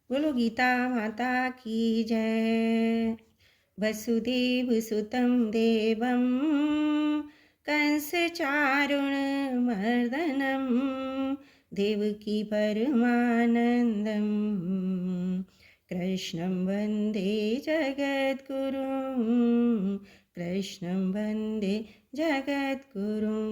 बोलो गीता माता की जय। वसुदेव सुतं देवं कंस चारुण मर्दनं देवकी परमानंदं कृष्णं वन्दे जगद्गुरुं कृष्णं वन्दे जगद्गुरुं।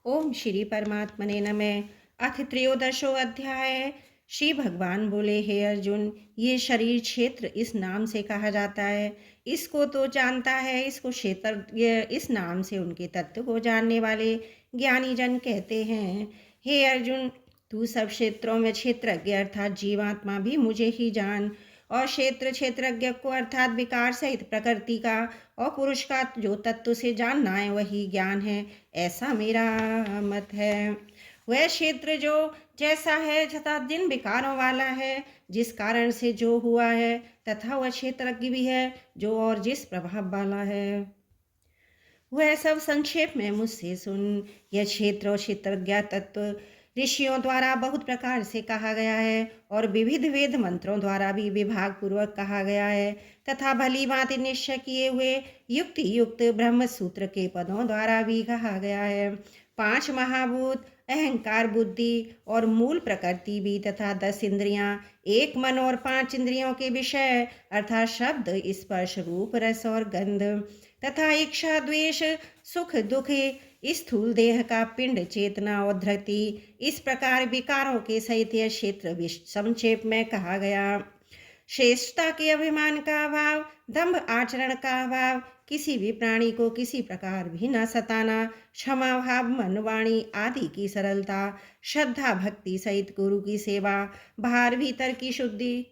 ओम श्री परमात्मने नमः। अथ त्रयोदशो अध्याय। श्री भगवान बोले, हे अर्जुन, ये शरीर क्षेत्र इस नाम से कहा जाता है। इसको तो जानता है, इसको क्षेत्र इस नाम से उनके तत्व को जानने वाले ज्ञानी जन कहते हैं। हे अर्जुन, तू सब क्षेत्रों में क्षेत्रज्ञ अर्थात जीवात्मा भी मुझे ही जान, और क्षेत्रज्ञ को अर्थात विकार सहित प्रकृति का और पुरुष का जो तत्व से जानना है वही ज्ञान है, ऐसा मेरा मत है। वह क्षेत्र जो जैसा है तथा जिन विकारों वाला है, जिस कारण से जो हुआ है, तथा वह क्षेत्रज्ञ भी है जो और जिस प्रभाव वाला है। वह सब संक्षेप में मुझसे सुन। यह क्षेत्र और क्षेत्रज्ञ तत्व ऋषियों द्वारा बहुत प्रकार से कहा गया है और विविध वेद मंत्रों द्वारा भी विभाग पूर्वक कहा गया है, तथा भली भांति निश्चय किए हुए युक्ति युक्त ब्रह्म सूत्र के पदों द्वारा भी कहा गया है। 5 महाभूत, अहंकार, बुद्धि और मूल प्रकृति भी, तथा 10 इंद्रियां, 1 मन और 5 इंद्रियों के विषय अर्थात शब्द, स्पर्श, रूप, रस और गंध, तथा इच्छा, द्वेष, सुख, दुख, स्थूल देह का पिंड, चेतना और धृति, इस प्रकार विकारों के सहित यह क्षेत्र संक्षेप में कहा गया। श्रेष्ठता के अभिमान का अभाव, दंभ आचरण का अभाव, किसी भी प्राणी को किसी प्रकार भी न सताना, क्षमा भाव, मन, वाणी आदि की सरलता, श्रद्धा भक्ति सहित गुरु की सेवा, बाहर भीतर की शुद्धि,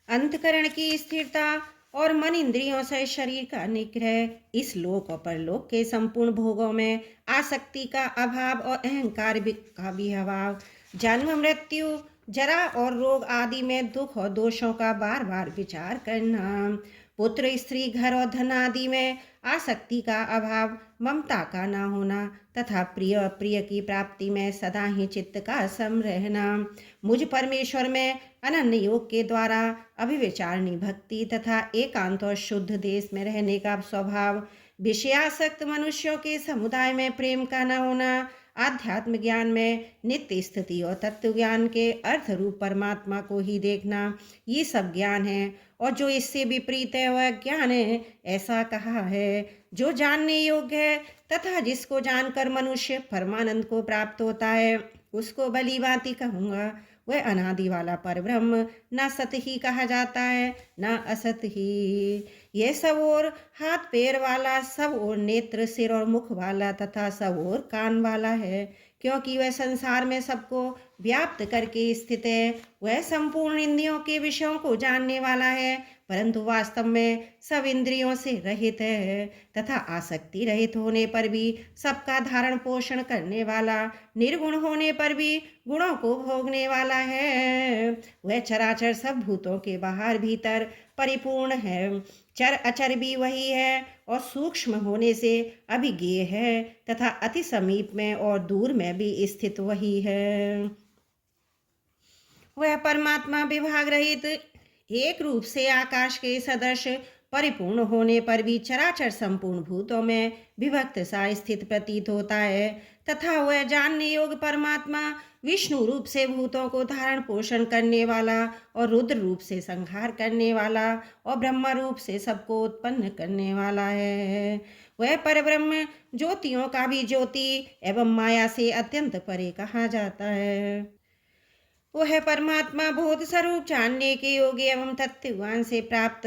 अंतकरण की स्थिरता और मन इंद्रियों से शरीर का निग्रह, इस लोक और परलोक के संपूर्ण भोगों में आसक्ति का अभाव और अहंकार का भी अभाव, जन्म, मृत्यु, जरा और रोग आदि में दुख और दोषों का बार बार विचार करना, पुत्र, स्त्री, घर और धन आदि में आसक्ति का अभाव, ममता का न होना, तथा प्रिय अप्रिय की प्राप्ति में सदा ही चित्त का सम रहना, मुझ परमेश्वर में अनन्य योग के द्वारा अभिविचारणी भक्ति तथा एकांत और शुद्ध देश में रहने का स्वभाव, विषयासक्त मनुष्यों के समुदाय में प्रेम का न होना, आध्यात्म ज्ञान में नित्य स्थिति और तत्व ज्ञान के अर्थ रूप परमात्मा को ही देखना, ये सब ज्ञान है। और जो इससे विपरीत है वह ज्ञान है, ऐसा कहा है, जो जानने योग्य है तथा जिसको जानकर मनुष्य परमानंद को प्राप्त होता है, उसको भली भांति कहूँगा। वह अनादि वाला परब्रह्म न सत ही कहा जाता है न असत ही। यह सब और हाथ पैर वाला, सब और नेत्र, सिर और मुख वाला तथा सब और कान वाला है, क्योंकि वह संसार में सबको व्याप्त करके स्थित है। वह संपूर्ण इंद्रियों के विषयों को जानने वाला है, परंतु वास्तव में सब इंद्रियों से रहित है, तथा आसक्ति रहित होने पर भी सबका धारण पोषण करने वाला, निर्गुण होने पर भी गुणों को भोगने वाला है। वह चराचर सब भूतों के बाहर भीतर परिपूर्ण है, चर अचर भी वही है, और सूक्ष्म होने से अभिज्ञेय है, तथा अति समीप में और दूर में भी स्थित वही है। वह परमात्मा विभाग रहित एक रूप से आकाश के सदृश परिपूर्ण होने पर भी चराचर संपूर्ण भूतों में विभक्त सा स्थित प्रतीत होता है, तथा वह जानने योग्य परमात्मा विष्णु रूप से भूतों को धारण पोषण करने वाला और रुद्र रूप से संहार करने वाला और ब्रह्म रूप से सबको उत्पन्न करने वाला है। वह परब्रह्म ज्योतियों का भी ज्योति एवं माया से अत्यंत परे कहा जाता है। वह परमात्मा बोध स्वरूप जानने के योग्य एवं तत्वज्ञान से प्राप्त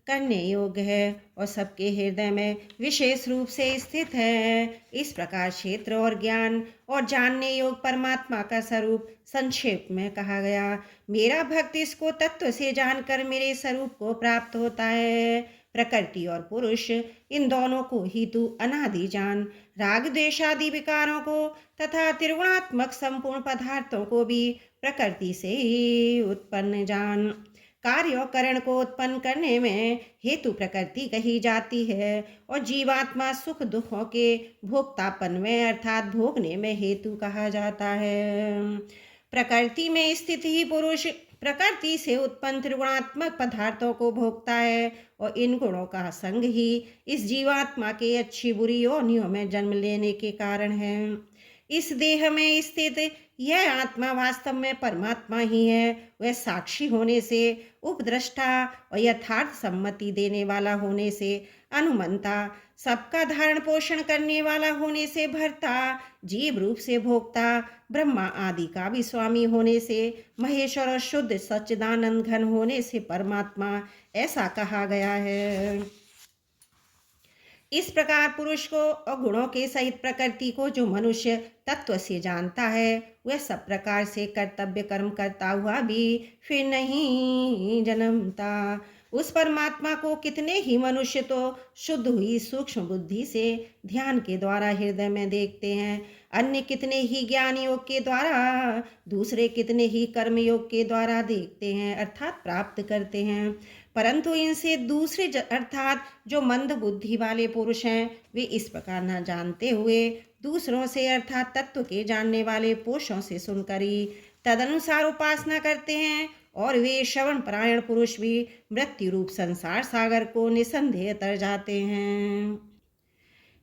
करने योग्य है और सबके हृदय में विशेष रूप से स्थित है। इस प्रकार क्षेत्र और ज्ञान और जानने योग्य परमात्मा का स्वरूप संक्षेप में कहा गया। मेरा भक्त इसको तत्व से जानकर मेरे स्वरूप को प्राप्त होता है। प्रकृति और पुरुष, इन दोनों को ही तू अनादि जान। राग द्वेष आदि विकारों को तथा त्रिगुणात्मक संपूर्ण पदार्थों को भी प्रकृति से ही उत्पन्न जान। कार्य और करण को उत्पन्न करने में हेतु प्रकृति कही जाती है और जीवात्मा सुख दुखों के भोक्तापन में अर्थात भोगने में हेतु कहा जाता है। प्रकृति में स्थित ही पुरुष प्रकृति से उत्पन्न त्रिगुणात्मक पदार्थों को भोगता है और इन गुणों का संग ही इस जीवात्मा के अच्छी बुरी योनियों में जन्म लेने के कारण है। इस देह में स्थित यह आत्मा वास्तव में परमात्मा ही है। वह साक्षी होने से, उपद्रष्टा और यथार्थ सम्मति देने वाला होने से, अनुमंता, सबका धारण पोषण करने वाला होने से, भरता, जीव रूप से भोक्ता, ब्रह्मा आदि का भी स्वामी होने से, महेश्वर और शुद्ध सच्चिदानंद घन होने से परमात्मा ऐसा कहा गया है। इस प्रकार पुरुष को और गुणों के सहित प्रकृति को जो मनुष्य तत्व से जानता है, वह सब प्रकार से कर्तव्य कर्म करता हुआ भी फिर नहीं जन्मता। उस परमात्मा को कितने ही मनुष्य तो शुद्ध हुई सूक्ष्म बुद्धि से ध्यान के द्वारा हृदय में देखते हैं, अन्य कितने ही ज्ञान योग के द्वारा, दूसरे कितने ही कर्म योग के द्वारा देखते हैं अर्थात प्राप्त करते हैं। परंतु इनसे दूसरे अर्थात जो मंद बुद्धि वाले पुरुष हैं, वे इस प्रकार न जानते हुए दूसरों से अर्थात तत्व के जानने वाले पुरुषों से सुनकर ही तदनुसार उपासना करते हैं, और वे श्रवण परायण पुरुष भी मृत्यु रूप संसार सागर को निसंदेह तर जाते हैं।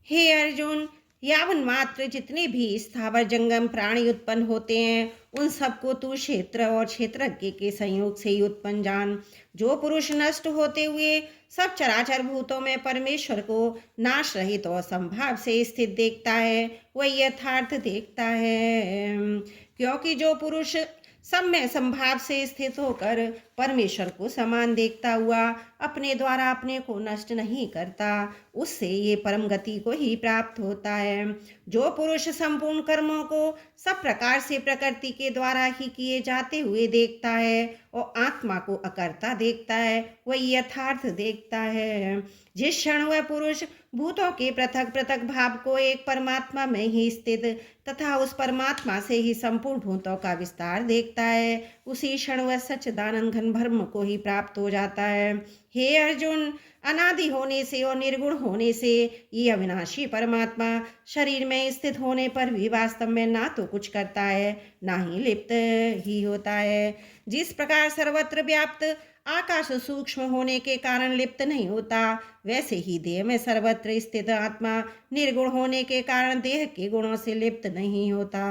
हे अर्जुन, यावन मात्र जितने भी स्थावर जंगम प्राणी उत्पन्न होते हैं, उन सबको तू क्षेत्र और क्षेत्रज्ञ के संयोग से ही उत्पन्न जान। जो पुरुष नष्ट होते हुए सब चराचर भूतों में परमेश्वर को नाश रहित और संभाव से स्थित देखता है, वह यथार्थ देखता है। क्योंकि जो पुरुष सब में संभाव से स्थित होकर परमेश्वर को समान देखता हुआ अपने द्वारा अपने को नष्ट नहीं करता, उससे ये परम गति को ही प्राप्त होता है। जो पुरुष संपूर्ण कर्मों को सब प्रकार से प्रकृति के द्वारा ही किए जाते हुए देखता है और आत्मा को अकर्ता देखता है, वह यथार्थ देखता है। जिस क्षण वह पुरुष भूतों के पृथक पृथक भाव को एक परमात्मा में ही स्थित तथा उस परमात्मा से ही संपूर्ण भूतों का विस्तार देखता है, उसी क्षण वह सच्चिदानंद घन ब्रह्म को ही प्राप्त हो जाता है। हे अर्जुन, अनादि होने से और निर्गुण होने से ये अविनाशी परमात्मा शरीर में स्थित होने पर भी वास्तव में ना तो कुछ करता है, ना ही लिप्त ही होता है। जिस प्रकार सर्वत्र व्याप्त आकाश सूक्ष्म होने के कारण लिप्त नहीं होता, वैसे ही देह में सर्वत्र स्थित आत्मा निर्गुण होने के कारण देह के गुणों से लिप्त नहीं होता।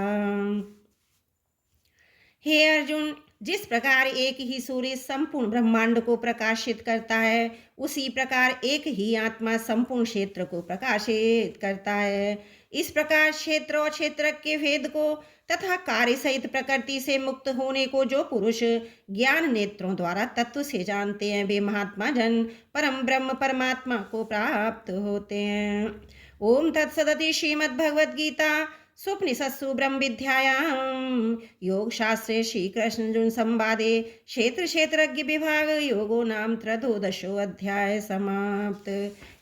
हे अर्जुन, जिस प्रकार एक ही सूर्य संपूर्ण ब्रह्मांड को प्रकाशित करता है, उसी प्रकार एक ही आत्मा संपूर्ण क्षेत्र को प्रकाशित करता है। इस प्रकार क्षेत्र और क्षेत्र के भेद को तथा कार्य सहित प्रकृति से मुक्त होने को जो पुरुष ज्ञान नेत्रों द्वारा तत्व से जानते हैं, वे महात्मा जन परम ब्रह्म परमात्मा को प्राप्त होते हैं। ओम तत्सदिति श्रीमद्भगवद गीता स्वप्निषत्सु ब्रह्म विद्यायां योग शास्त्रे श्री कृष्ण अर्जुन संवादे क्षेत्र क्षेत्रज्ञ विभाग योगो नाम त्रयोदशो अध्याय समाप्त।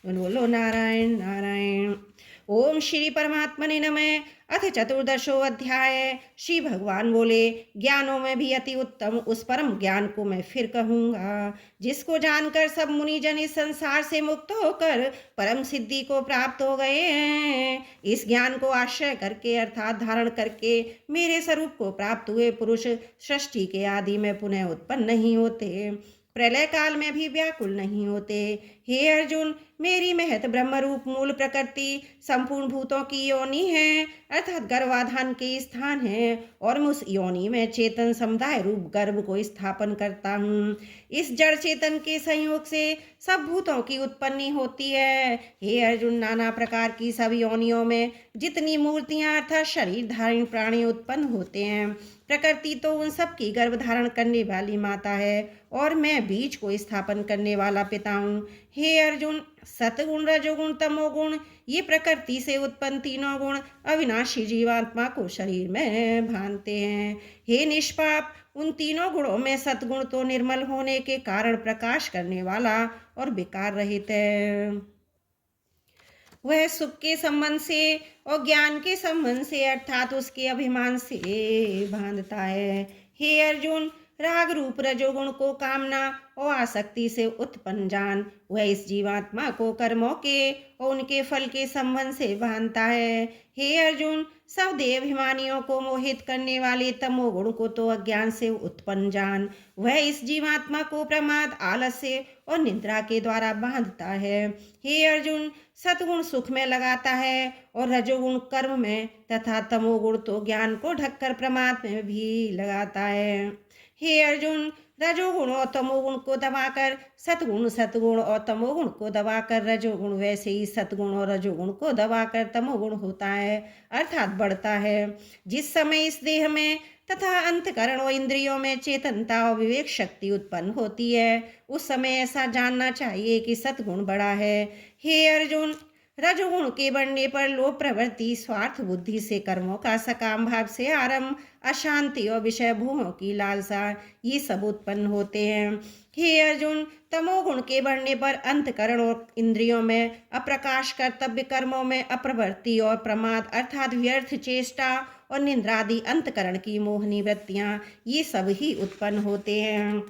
बोलो नारायण नारायण। ओम श्री परमात्मने नमः। अथ चतुर्दशो अध्याय। श्री भगवान बोले, ज्ञानों में भी अति उत्तम उस परम ज्ञान को मैं फिर कहूँगा, जिसको जानकर सब मुनिजन इस संसार से मुक्त होकर परम सिद्धि को प्राप्त हो गए हैं। इस ज्ञान को आश्रय करके अर्थात धारण करके मेरे स्वरूप को प्राप्त हुए पुरुष सृष्टि के आदि में पुनः उत्पन्न नहीं होते, प्रलय काल में भी व्याकुल नहीं होते। हे अर्जुन, मेरी महत ब्रह्म रूप मूल प्रकृति संपूर्ण भूतों की योनि है अर्थात गर्भाधान के स्थान है, और मैं उस योनि में चेतन समुदाय रूप गर्भ को स्थापन करता हूँ। इस जड़ चेतन के संयोग से सब भूतों की उत्पत्ति होती है। हे अर्जुन, नाना प्रकार की सब योनियों में जितनी मूर्तियां अर्थात शरीर धारण प्राणी उत्पन्न होते हैं, प्रकृति तो उन सब की गर्भ धारण करने वाली माता है, और मैं बीज को स्थापन करने वाला पिता हूँ। हे अर्जुन, सतगुण रजोगुण तमोगुण ये प्रकृति से उत्पन्न तीनों गुण अविनाशी जीवात्मा को शरीर में भानते हैं। हे निष्पाप, उन तीनों गुणों में सतगुण तो निर्मल होने के कारण प्रकाश करने वाला और विकार रहित है। वह सुख के संबंध से और ज्ञान के संबंध से अर्थात उसके अभिमान से बांधता है। हे अर्जुन, राग रूप रजोगुण को कामना और आसक्ति से उत्पन्न जान, वह इस जीवात्मा को कर्मों के और उनके फल के संबंध से बांधता है। हे अर्जुन, सब देवाभिमानियों को मोहित करने वाले तमोगुण को तो अज्ञान से उत्पन्न जान, वह इस जीवात्मा को प्रमाद, आलस्य और निद्रा के द्वारा बांधता है। हे अर्जुन, सतगुण सुख में लगाता है और रजोगुण कर्म में तथा तमोगुण तो ज्ञान को ढककर प्रमाद में भी लगाता है। हे अर्जुन, रजोगुण और तमोगुण को दबाकर सतगुण और तमोगुण को दबाकर रजोगुण, वैसे ही सतगुण और रजोगुण को दबाकर तमोगुण होता है, अर्थात बढ़ता है। जिस समय इस देह में तथा अंतकरण और इंद्रियों में चेतनता और विवेक शक्ति उत्पन्न होती है, उस समय ऐसा जानना चाहिए कि सतगुण बड़ा है। हे अर्जुन, रजोगुण के बढ़ने पर लोभ प्रवृत्ति, स्वार्थ बुद्धि से कर्मों का सकाम भाव से आरंभ, अशांति और विषय भोगों की लालसा, ये सब उत्पन्न होते हैं। हे अर्जुन, तमोगुण के बढ़ने पर अंतकरण और इंद्रियों में अप्रकाश, कर्तव्य कर्मों में अप्रवृत्ति और प्रमाद अर्थात व्यर्थ चेष्टा और निंद्रादि अंतकरण की मोहनी वृत्तियां, ये सब ही उत्पन्न होते हैं।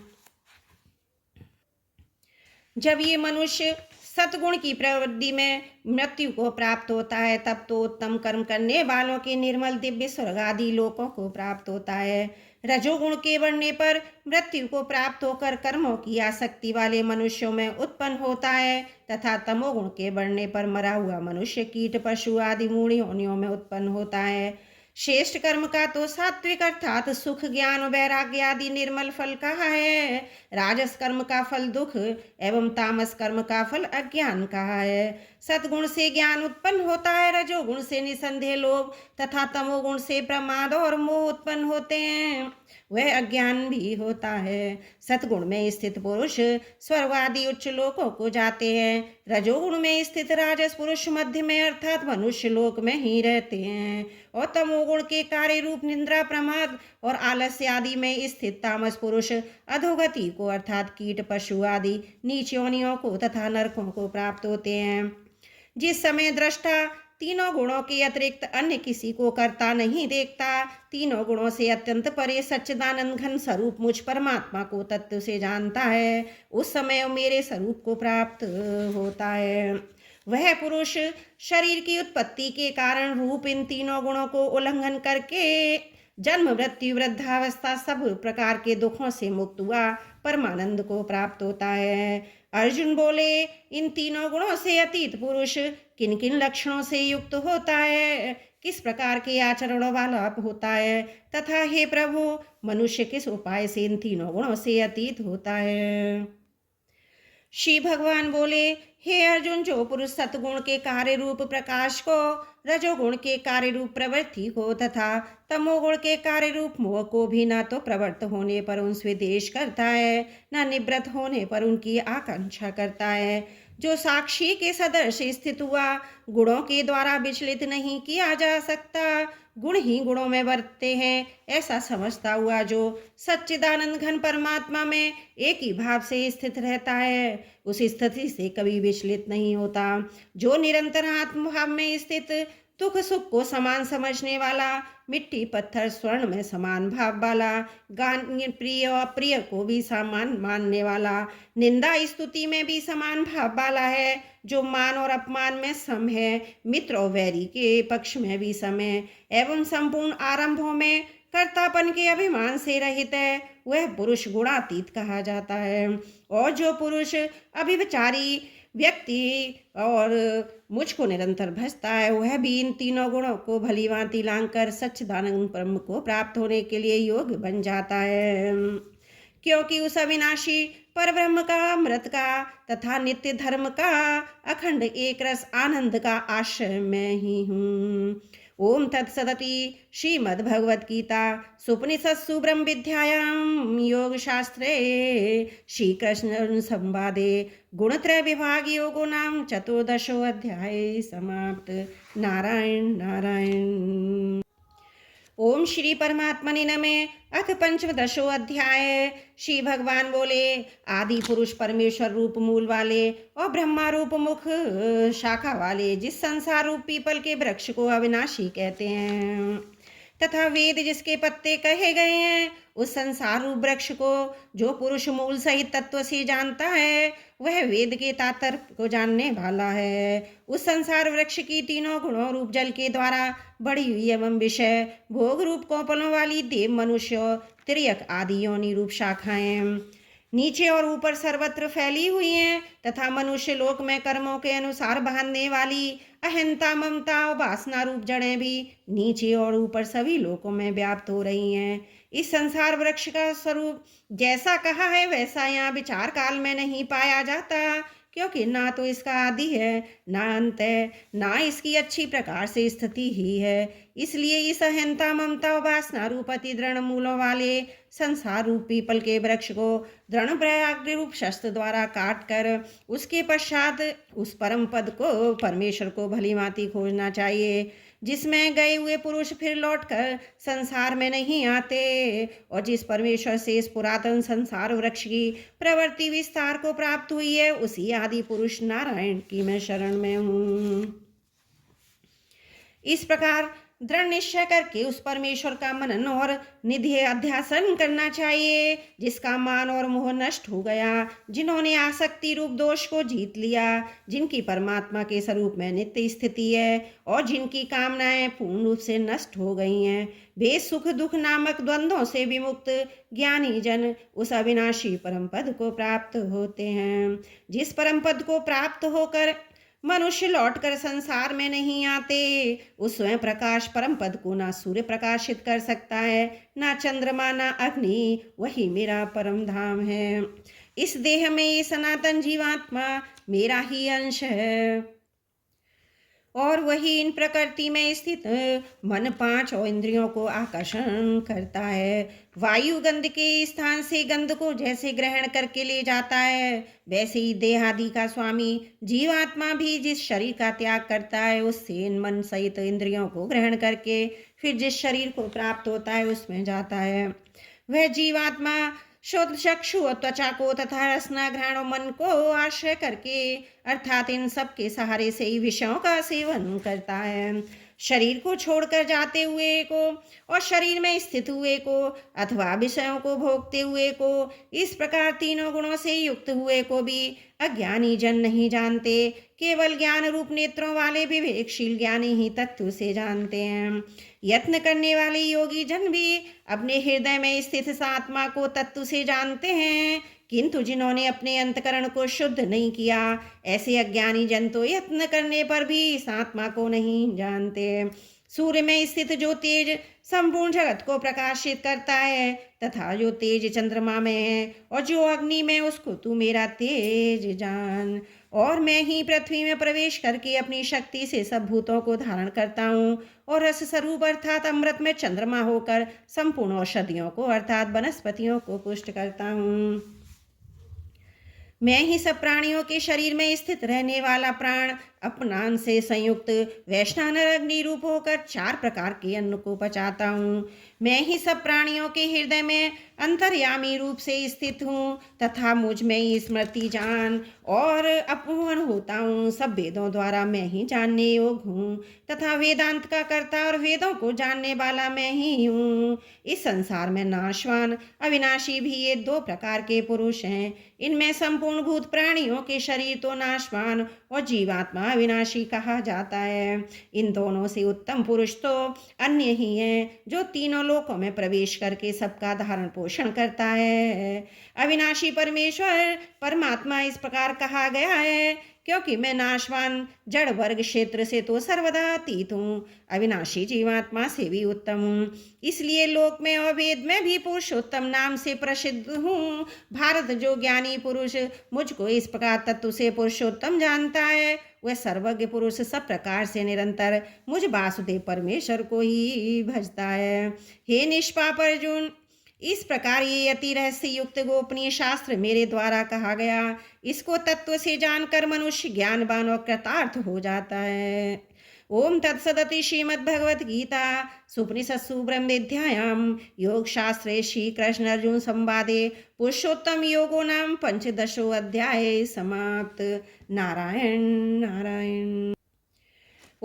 जब ये मनुष्य सतगुण की प्रवृत्ति में मृत्यु को प्राप्त होता है, तब तो उत्तम कर्म करने वालों के निर्मल दिव्य स्वर्ग आदि लोकों को प्राप्त होता है। रजोगुण के बढ़ने पर मृत्यु को प्राप्त होकर कर्मों की आसक्ति वाले मनुष्यों में उत्पन्न होता है तथा तमोगुण के बढ़ने पर मरा हुआ मनुष्य कीट, पशु आदि मूढ़ योनियों में उत्पन्न होता है। श्रेष्ठ कर्म का तो सात्विक अर्थात सुख, ज्ञान, वैराग्य आदि निर्मल फल कहा है। राजस कर्म का फल दुख एवं तामस कर्म का फल अज्ञान कहा है। सतगुण से ज्ञान उत्पन्न होता है, रजोगुण से निसंदेह लोभ तथा तमोगुण से प्रमाद और मोह उत्पन्न होते हैं, वह अज्ञान भी होता है। सतगुण में स्थित पुरुष स्वर्ग आदि उच्च लोकों को जाते हैं, रजोगुण में स्थित राजस पुरुष मध्य में अर्थात मनुष्य लोक में ही रहते हैं, और तमोगुण के कार्य रूप निंद्रा, प्रमाद और आलस्य आदि में स्थित तामस पुरुष अधोगति को अर्थात कीट, पशु आदि नीच योनियों को तथा नरकों को प्राप्त होते हैं। जिस समय दृष्टा तीनों गुणों के अतिरिक्त अन्य किसी को करता नहीं देखता, तीनों गुणों से अत्यंत परे सच्चिदानंद घन स्वरूप मुझ परमात्मा को तत्व से जानता है, उस समय मेरे स्वरूप को प्राप्त होता है। वह पुरुष शरीर की उत्पत्ति के कारण रूप इन तीनों गुणों को उल्लंघन करके जन्म, मृत्यु, वृद्धावस्था सब प्रकार के दुखों से मुक्त हुआ परमानंद को प्राप्त होता है। अर्जुन बोले, इन तीनों गुणों से अतीत पुरुष किन किन लक्षणों से युक्त होता है, किस प्रकार के आचरण वाला होता है, तथा हे प्रभु, मनुष्य किस उपाय से इन तीनों गुणों से अतीत होता है। श्री भगवान बोले, हे अर्जुन, जो पुरुष सतगुण के कार्य रूप प्रकाश को, रजोगुण के कार्य रूप प्रवृत्ति को तथा तमोगुण के कार्य रूप मोह को भी न तो प्रवृत्त होने पर उनसे द्वेष करता है, न निवृत्त होने पर उनकी आकांक्षा करता है, जो साक्षी के सदृश स्थित हुआ, गुणों के द्वारा विचलित नहीं किया जा सकता, गुण ही गुणों में वर्तते हैं, ऐसा समझता हुआ जो सच्चिदानंद घन परमात्मा में एक ही भाव से स्थित रहता है, उस स्थिति से कभी विचलित नहीं होता। जो निरंतर आत्मभाव में स्थित, दुख सुख को समान समझने वाला, मिट्टी पत्थर स्वर्ण में समान भाव वाला, गान प्रिय और अप्रिय को भी समान मानने वाला, निंदा स्तुति में भी समान भाव वाला है, जो मान और अपमान में सम है, मित्र और वैरी के पक्ष में भी सम है, एवं संपूर्ण आरंभों में कर्तापन के अभिमान से रहित है, वह पुरुष गुणातीत कहा जाता है। और जो पुरुष अभिचारी व्यक्ति और मुझको निरंतर भजता है, वह भी इन तीनों गुणों को भली भांति लांघकर सच्चिदानंद ब्रह्म को प्राप्त होने के लिए योग्य बन जाता है, क्योंकि उस अविनाशी पर ब्रह्म का, अमृत का तथा नित्य धर्म का अखंड एक रस आनंद का आश्रय मैं ही हूँ। ओम तत्सदति श्रीमद्भगवद गीता सुपनिषत्सु ब्रह्म विद्यायां योग शास्त्रे श्री कृष्ण संवादे गुणत्रय विभाग योगो नाम चतुर्दशो अध्याय समाप्त। नारायण नारायण। ओम श्री परमात्मने नमः। अथ पंचदशो अध्याय। श्री भगवान बोले, आदि पुरुष परमेश्वर रूप मूल वाले और ब्रह्मा रूप मुख शाखा वाले जिस संसार रूप पीपल के वृक्ष को अविनाशी कहते हैं, तथा वेद जिसके पत्ते कहे गए हैं उस संसार रूप वृक्ष को जो पुरुष मूल सहित तत्व से जानता है वह वेद के तात्पर्य को जानने वाला है। उस संसार वृक्ष की तीनों गुणों रूप जल के द्वारा बढ़ी हुई एवं विषय भोग रूप कौपलों वाली देव मनुष्य त्रियक आदि योनि रूप शाखाएं नीचे और ऊपर सर्वत्र फैली हुई हैं तथा मनुष्य लोक में कर्मों के अनुसार बांधने वाली अहंता ममता और वासना रूप जड़ें भी नीचे और ऊपर सभी लोकों में व्याप्त हो रही हैं। इस संसार वृक्ष का स्वरूप जैसा कहा है वैसा यहाँ विचार काल में नहीं पाया जाता, क्योंकि ना तो इसका आदि है ना अंत है, ना इसकी अच्छी प्रकार से स्थिति ही है। इसलिए इस अहंता ममता और वासना रूप अति दृढ़ मूलों वाले संसार रूप पीपल के वृक्ष को दृढ़ वैराग्य रूप शस्त्र द्वारा काट कर उसके पश्चात उस परम पद को परमेश्वर को भली भांति खोजना चाहिए, जिसमें गए हुए पुरुष फिर लौटकर संसार में नहीं आते और जिस परमेश्वर से इस पुरातन संसार वृक्ष की प्रवृत्ति विस्तार को प्राप्त हुई है उसी आदि पुरुष नारायण की मैं शरण में हूँ। इस प्रकार दृढ़ निश्चय करके उस परमेश्वर का मनन और निधि अध्यासन करना चाहिए, जिसका मान और मोह नष्ट हो गया, जिन्होंने आसक्ति रूप दोष को जीत लिया, जिनकी परमात्मा के स्वरूप में नित्य स्थिति है और जिनकी कामनाएं पूर्ण रूप से नष्ट हो गई हैं, वे सुख दुख नामक द्वंद्वों से विमुक्त ज्ञानी जन उस अविनाशी परम पद को प्राप्त होते हैं। जिस परम पद को प्राप्त होकर मनुष्य लौटकर संसार में नहीं आते, उस स्वयं प्रकाश परम पद को ना सूर्य प्रकाशित कर सकता है, ना चंद्रमा ना अग्नि, वही मेरा परम धाम है। इस देह में ये सनातन जीवात्मा मेरा ही अंश है और वही इन प्रकृति में स्थित मन पांच और इंद्रियों को आकर्षण करता है। वायु गंध के स्थान से गंध को जैसे ग्रहण करके ले जाता है, वैसे ही देहादि का स्वामी जीवात्मा भी जिस शरीर का त्याग करता है उससे इन मन सहित इंद्रियों को ग्रहण करके फिर जिस शरीर को प्राप्त होता है उसमें जाता है। वह जीवात्मा शुद्ध चक्षु और त्वचा को तथा रसना घ्राण और मन को आश्रय करके अर्थात इन सब के सहारे से ही विषयों का सेवन करता है। शरीर को छोड़कर जाते हुए को और शरीर में स्थित हुए को अथवा विषयों को भोगते हुए को, इस प्रकार तीनों गुणों से युक्त हुए को भी अज्ञानी जन नहीं जानते, केवल ज्ञान रूप नेत्रों वाले विवेकशील ज्ञानी ही तत्व से जानते हैं। यत्न करने वाले योगी जन भी अपने हृदय में स्थित इस आत्मा को तत्व से जानते हैं, किंतु जिन्होंने अपने अंतकरण को शुद्ध नहीं किया ऐसे अज्ञानी जन तो यत्न करने पर भी इस आत्मा को नहीं जानते। सूर्य में स्थित जो तेज संपूर्ण जगत को प्रकाशित करता है तथा जो तेज चंद्रमा में है और जो अग्नि में, उसको तू मेरा तेज जान। और मैं ही पृथ्वी में प्रवेश करके अपनी शक्ति से सब भूतों को धारण करता हूँ और रस स्वरूप अर्थात अमृत में चंद्रमा होकर संपूर्ण औषधियों को अर्थात वनस्पतियों को पुष्ट करता हूँ। मैं ही सब प्राणियों के शरीर में स्थित रहने वाला प्राण अपनान से संयुक्त वैश्वानर अग्नि रूप होकर 4 प्रकार के अन्न को पचाता हूँ। मैं ही सब प्राणियों के हृदय में अंतर्यामी रूप से स्थित हूँ तथा मुझ में ही स्मृति जान और अपमोहन होता हूँ। सब वेदों द्वारा मैं ही जानने योग्य हूँ तथा वेदांत का कर्ता और वेदों को जानने वाला मैं ही हूँ। इस संसार में नाशवान अविनाशी भी ये 2 प्रकार के पुरुष हैं। इनमें संपूर्ण भूत प्राणियों के शरीर तो नाशवान और जीवात्मा अविनाशी कहा जाता है। इन दोनों से उत्तम पुरुष तो अन्य ही है, जो तीनों लोकों में प्रवेश करके सबका धारण पोषण करता है। अविनाशी परमेश्वर परमात्मा इस प्रकार कहा गया है क्योंकि मैं नाशवान जड़ वर्ग क्षेत्र से तो सर्वदा अतीत हूँ, अविनाशी जीवात्मा से भी उत्तम हूँ, इसलिए लोक में और वेद में भी पुरुषोत्तम नाम से प्रसिद्ध हूँ। भारत जो ज्ञानी पुरुष मुझको इस प्रकार तत्व से पुरुषोत्तम जानता है वह सर्वज्ञ पुरुष सब प्रकार से निरंतर मुझ वासुदेव परमेश्वर को ही भजता है। हे निष्पाप अर्जुन, इस प्रकार ये अति रहस्य युक्त गोपनीय शास्त्र मेरे द्वारा कहा गया, इसको तत्व से जानकर मनुष्य ज्ञानवान और कृतार्थ हो जाता है। ओम तत्सदति श्रीमद्भगवद गीता सुपनिषत्सु ब्रह्म विद्यायाम योग शास्त्रे श्री कृष्ण अर्जुन संवादे पुरुषोत्तम योगो नाम 15 अध्याय समाप्त। नारायण नारायण।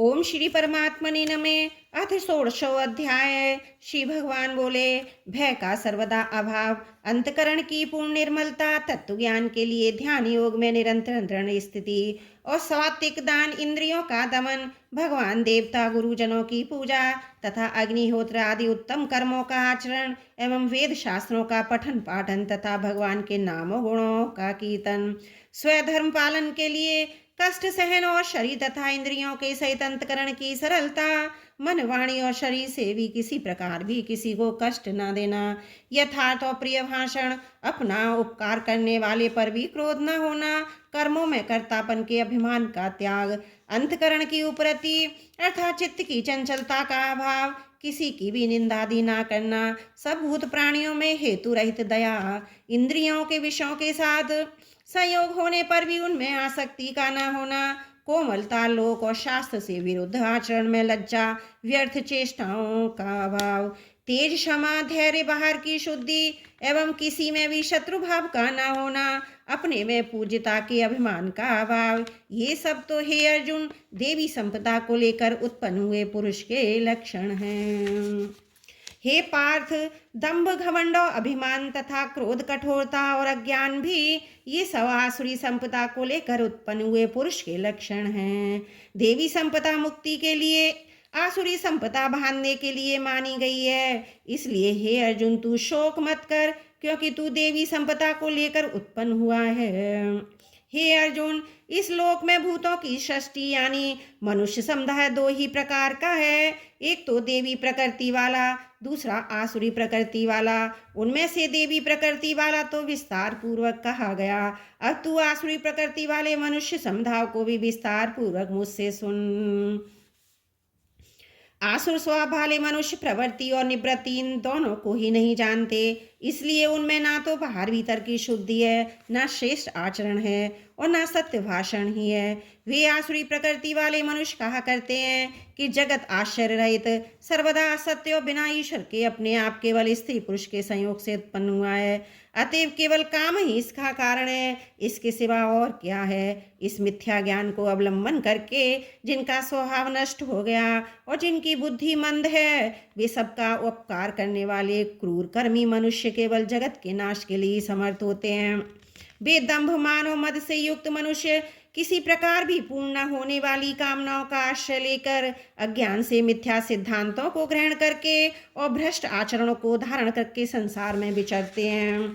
ओम श्री परमात्मने नमः। अथ षोडशो अध्याय। श्री भगवान बोले, भय का सर्वदा अभाव, अंतकरण की पूर्ण निर्मलता, तत्व ज्ञान के लिए ध्यान योग में निरंतर दृढ़ स्थिति और सात्विक दान, इंद्रियों का दमन, भगवान देवता गुरुजनों की पूजा तथा अग्निहोत्र आदि उत्तम कर्मों का आचरण एवं वेद शास्त्रों का पठन पाठन तथा भगवान के नामों गुणों का कीर्तन, स्वधर्म पालन के लिए कष्ट सहन और शरीर तथा इंद्रियों के सहित अंतकरण की सरलता, मन वाणी और शरीर से भी किसी प्रकार भी किसी को कष्ट न देना, यथार्थ और प्रिय भाषण, अपना उपकार करने वाले पर भी क्रोध न होना, कर्मों में कर्तापन के अभिमान का त्याग, अंतकरण की उपरति अर्थात चित्त की चंचलता का अभाव, किसी की भी निंदादि ना करना, सब भूत प्राणियों में हेतु रहित दया, इंद्रियों के विषयों के साथ संयोग होने पर भी उनमें आसक्ति का न होना, कोमलता, लोक और शास्त्र से विरुद्ध आचरण में लज्जा, व्यर्थ चेष्टाओं का अभाव, तेज, क्षमा, धैर्य, बाहर की शुद्धि एवं किसी में भी शत्रु भाव का न होना, अपने में पूज्यता के अभिमान का अभाव, ये सब तो हे अर्जुन देवी संपदा को लेकर उत्पन्न हुए पुरुष के लक्षण हैं। हे पार्थ, दंभ, घमंड, अभिमान तथा क्रोध, कठोरता और अज्ञान भी ये सब आसुरी संपदा को लेकर उत्पन्न हुए पुरुष के लक्षण हैं। देवी संपदा मुक्ति के लिए, आसुरी संपदा बांधने के लिए मानी गई है। इसलिए हे अर्जुन तू शोक मत कर, क्योंकि तू देवी संपदा को लेकर उत्पन्न हुआ है। हे अर्जुन, इस लोक में भूतों की सृष्टि यानी मनुष्य समुदाय दो ही प्रकार का है, एक तो देवी प्रकृति वाला, दूसरा आसुरी प्रकृति वाला। उनमें से देवी प्रकृति वाला तो विस्तार पूर्वक कहा गया। अब तू आसुरी प्रकृति वाले मनुष्य समुदाय को भी विस्तार पूर्वक मुझसे सुन। आसुर स्वभाव वाले मनुष्य प्रवृत्ति और निवृत्ति इन दोनों को ही नहीं जानते, इसलिए उनमें ना तो बाहर भीतर की शुद्धि है, ना श्रेष्ठ आचरण है और ना सत्य भाषण ही है। वे आसुरी प्रकृति वाले मनुष्य कहा करते हैं कि जगत आश्चर्य रहित, सर्वदा सत्य और बिना ईश्वर के अपने आप केवल स्त्री पुरुष के संयोग से उत्पन्न हुआ है। अतएव केवल काम ही इसका कारण है, इसके सिवा और क्या है। इस मिथ्या ज्ञान को अवलंबन करके जिनका स्वभाव नष्ट हो गया और जिनकी बुद्धि मंद है, वे सबका उपकार करने वाले क्रूर कर्मी मनुष्य केवल जगत के नाश के लिए समर्थ होते हैं। वे दंभ, मान और मद से युक्त मनुष्य किसी प्रकार भी पूर्ण न होने वाली कामनाओं का आश्रय लेकर अज्ञान से मिथ्या सिद्धांतों को ग्रहण करके और भ्रष्ट आचरणों को धारण करके संसार में विचरते हैं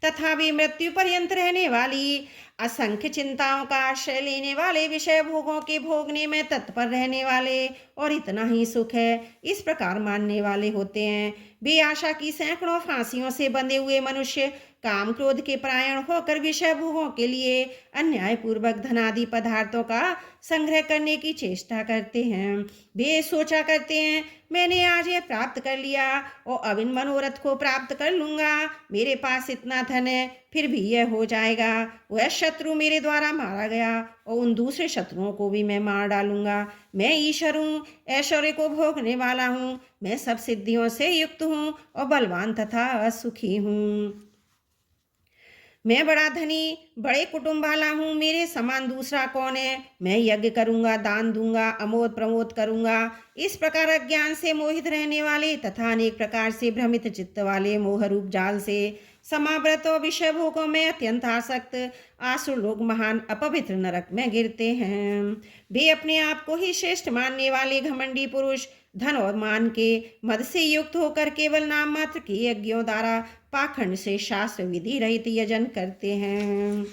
तथा वे मृत्यु पर्यंत रहने वाली असंख्य चिंताओं का आश्रय लेने वाले, विषय भोगों के भोगने में तत्पर रहने वाले और इतना ही सुख है इस प्रकार मानने वाले होते हैं। वे आशा की सैकड़ों फांसियों से बंधे हुए मनुष्य काम क्रोध के परायण होकर विषय भोगों के लिए अन्यायपूर्वक धनादि पदार्थों का संग्रह करने की चेष्टा करते हैं। वे सोचा करते हैं मैंने आज यह प्राप्त कर लिया और अब इन मनोरथ को प्राप्त कर लूंगा, मेरे पास इतना धन है, फिर भी यह हो जाएगा, वह शत्रु मेरे द्वारा मारा गया और उन दूसरे शत्रुओं को भी मैं मार डालूंगा। मैं ईश्वर हूँ, ऐश्वर्य को भोगने वाला हूँ, मैं सब सिद्धियों से युक्त हूँ और बलवान तथा सुखी हूँ। मैं बड़ा धनी, बड़े कुटुंब वाला हूँ, मेरे समान दूसरा कौन है। मैं यज्ञ करूँगा, दान दूंगा, अमोद प्रमोद करूँगा। इस प्रकार अज्ञान से मोहित रहने वाले तथा अनेक प्रकार से भ्रमित चित्त वाले मोह रूप जाल से समावृत और विषय भोगों में अत्यंत आसक्त आसुर लोग महान अपवित्र नरक में गिरते हैं। वे अपने आप को ही श्रेष्ठ मानने वाले घमंडी पुरुष धन और मान के मद से युक्त होकर केवल नाम मात्र के यज्ञों द्वारा पाखंड से शास्त्र विधि रहित यजन करते हैं।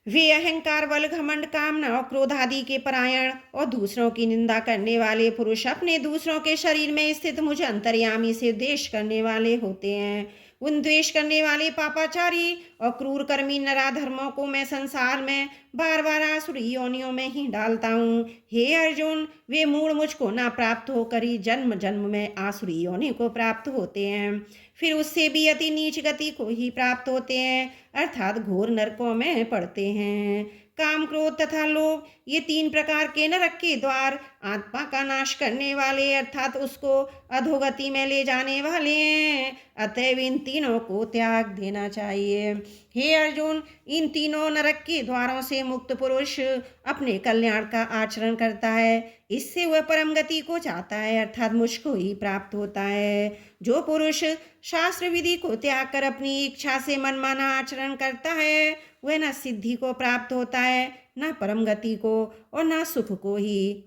वे अहंकार, बल, घमंड, कामना और क्रोध आदि के परायण और दूसरों की निंदा करने वाले पुरुष अपने दूसरों के शरीर में स्थित मुझ अंतर्यामी से द्वेष करने वाले होते हैं। उन द्वेष करने वाले पापाचारी और क्रूर कर्मी नराधर्मों को मैं संसार में बार बार आसुरी योनियों में ही डालता हूँ। हे अर्जुन, वे मूढ़ मुझको ना प्राप्त होकर ही जन्म जन्म में आसुरी योनि को प्राप्त होते हैं, फिर उससे भी अति नीच गति को ही प्राप्त होते हैं, अर्थात घोर नरकों में पड़ते हैं। काम, क्रोध तथा लोभ, ये 3 प्रकार के नरक के द्वार आत्मा का नाश करने वाले अर्थात उसको अधोगति में ले जाने वाले हैं। अतएव इन तीनों को त्याग देना चाहिए। हे अर्जुन, इन तीनों नरक के द्वारों से मुक्त पुरुष अपने कल्याण का आचरण करता है। इससे वह परम गति को चाहता है अर्थात मुझको ही प्राप्त होता है। जो पुरुष शास्त्र विधि को त्याग कर अपनी इच्छा से मनमाना आचरण करता है वह न सिद्धि को प्राप्त होता है, न परम गति को और न सुख को ही।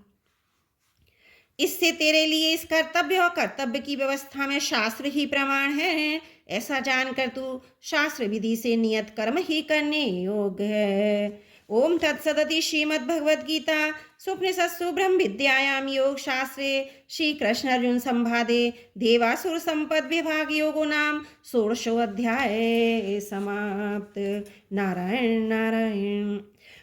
इससे तेरे लिए इस कर्तव्य और कर्तव्य की व्यवस्था में शास्त्र ही प्रमाण है। ऐसा जानकर तू शास्त्र विधि से नियत कर्म ही करने योग्य है। ओम तत्सदति श्रीमद्भगवद गीता स्वप्निषत्सु ब्रह्म विद्यायाम योग शास्त्रे श्री कृष्ण अर्जुन संवादे देवासुर संपद विभाग योगो नाम षोडशो अध्याय समाप्त। नारायण नारायण।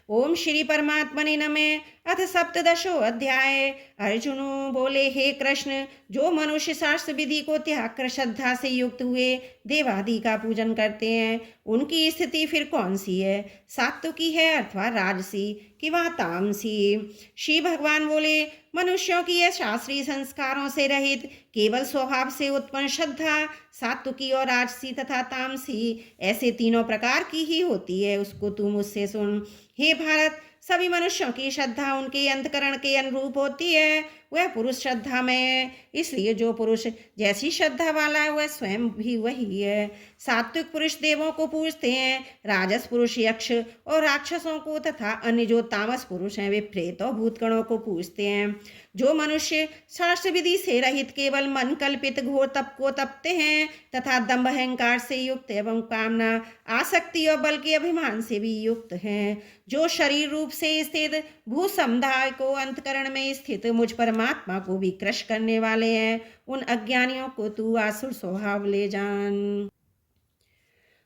ओम श्री परमात्मने नमः। अथ सप्तदशो अध्याय। अर्जुन बोले, हे कृष्ण, जो मनुष्य शास्त्र विधि को त्याग कर श्रद्धा से युक्त हुए देवादि का पूजन करते हैं उनकी स्थिति फिर कौन सी है? सात्विकी है अथवा राजसी कि वह तामसी? श्री भगवान बोले, मनुष्यों की यह शास्त्रीय संस्कारों से रहित केवल स्वभाव से उत्पन्न श्रद्धा सात्विकी और राजसी तथा तामसी ऐसे तीनों प्रकार की ही होती है। उसको तू मुझसे सुन। हे भारत, सभी मनुष्यों की श्रद्धा उनके अंतकरण के अनुरूप होती है। वह पुरुष श्रद्धा में है, इसलिए जो पुरुष जैसी श्रद्धा वाला है वह स्वयं भी वही है। सात्विक पुरुष देवों को पूजते हैं, राजस पुरुष यक्ष और राक्षसों को तथा अन्य जो तामस पुरुष हैं वे प्रेत और भूतगणों को पूजते हैं। जो मनुष्य शास्त्र विधि से रहित केवल मन कल्पित घोर तप को तपते हैं तथा दंभ अहंकार से युक्त एवं कामना आसक्ति और बल के अभिमान से भी युक्त हैं, जो शरीर रूप से स्थित भू समुदाय को अंतकरण में स्थित मुझ परमात्मा को भी क्रश करने वाले हैं, उन अज्ञानियों को तू आसुर स्वभाव ले जान।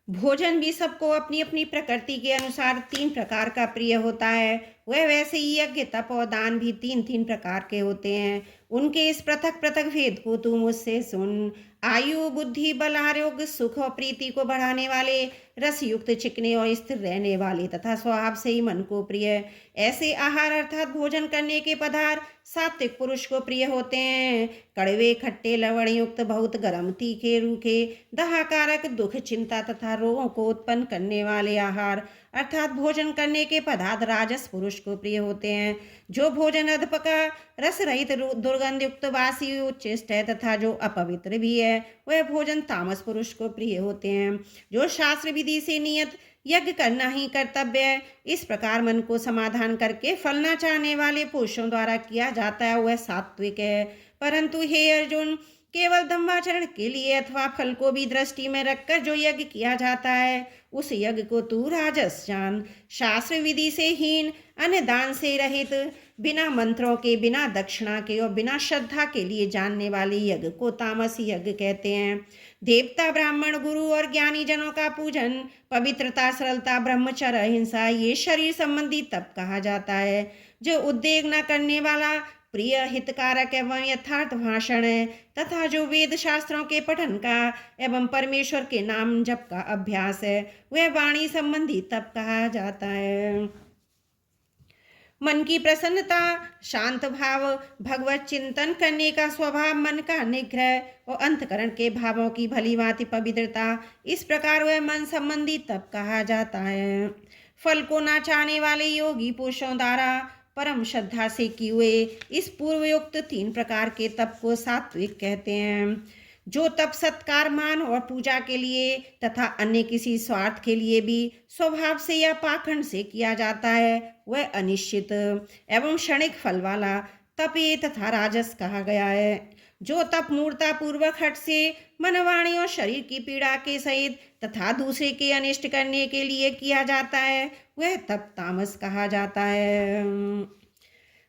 भोजन भी सबको अपनी अपनी प्रकृति के अनुसार 3 प्रकार का प्रिय होता है। वह वैसे ही यज्ञ तप और दान भी 3-3 प्रकार के होते हैं। उनके इस पृथक पृथक भेद को तू मुझसे सुन। आयु, बुद्धि, बल, आरोग्य, सुख और प्रीति को बढ़ाने वाले, रसयुक्त, चिकने और स्थिर रहने वाले तथा स्वभाव से ही मन को प्रिय ऐसे आहार अर्थात भोजन करने के पदार्थ सात्विक पुरुष को प्रिय होते हैं। कड़वे, खट्टे, लवण युक्त, बहुत गर्म, तीखे, रूखे, दाहकारक, दुख, चिंता तथा रोगों को उत्पन्न करने वाले आहार अर्थात भोजन करने के पदार्थ राजस पुरुष को प्रिय होते हैं। जो भोजन अधपका, रस रहित, दुर्गंध युक्त, बासी, उच्छिष्ट है तथा जो अपवित्र भी है वह भोजन तामस पुरुष को प्रिय होते हैं। जो शास्त्र विधि से नियत यज्ञ करना ही कर्तव्य है, इस प्रकार मन को समाधान करके फल न चाहने वाले पुरुषों द्वारा किया जाता है वह सात्विक है। परंतु हे अर्जुन, केवल धम्माचरण के लिए अथवा फल को भी दृष्टि में रखकर जो यज्ञ किया जाता है उस यज्ञ को तू राजस जान। शास्त्र विधि से हीन, अन्य दान से रहित, बिना मंत्रों के, बिना दक्षिणा के और बिना श्रद्धा के लिए जानने वाले यज्ञ को तामसी यज्ञ कहते हैं। देवता, ब्राह्मण, गुरु और ज्ञानी जनों का पूजन, पवित्रता, सरलता, ब्रह्मचर्य, अहिंसा ये शरीर संबंधी तप कहा जाता है। जो उद्वेग न करने वाला, प्रिय, हितकारक एवं यथार्थ भाषण है तथा जो वेद शास्त्रों के पठन का एवं परमेश्वर के नाम जप का अभ्यास है वह वाणी संबंधी तप कहा जाता है। मन की प्रसन्नता, शांत भाव, भगवत चिंतन करने का स्वभाव, मन का निग्रह और अंतकरण के भावों की भली भांति पवित्रता, इस प्रकार वह मन संबंधी तप कहा जाता है। फल को ना चाहने वाले योगी पुरुषों द्वारा परम श्रद्धा से किए हुए इस पूर्वयुक्त 3 प्रकार के तप को सात्विक कहते हैं। जो तप सत्कार, मान और पूजा के लिए तथा अन्य किसी स्वार्थ के लिए भी स्वभाव से या पाखंड से किया जाता है वह अनिश्चित एवं क्षणिक फल वाला तप ये तथा राजस कहा गया है। जो तप मूर्ता पूर्वक हठ से मन, वाणी और शरीर की पीड़ा के सहित तथा दूसरे के अनिष्ट करने के लिए किया जाता है वह तप तामस कहा जाता है।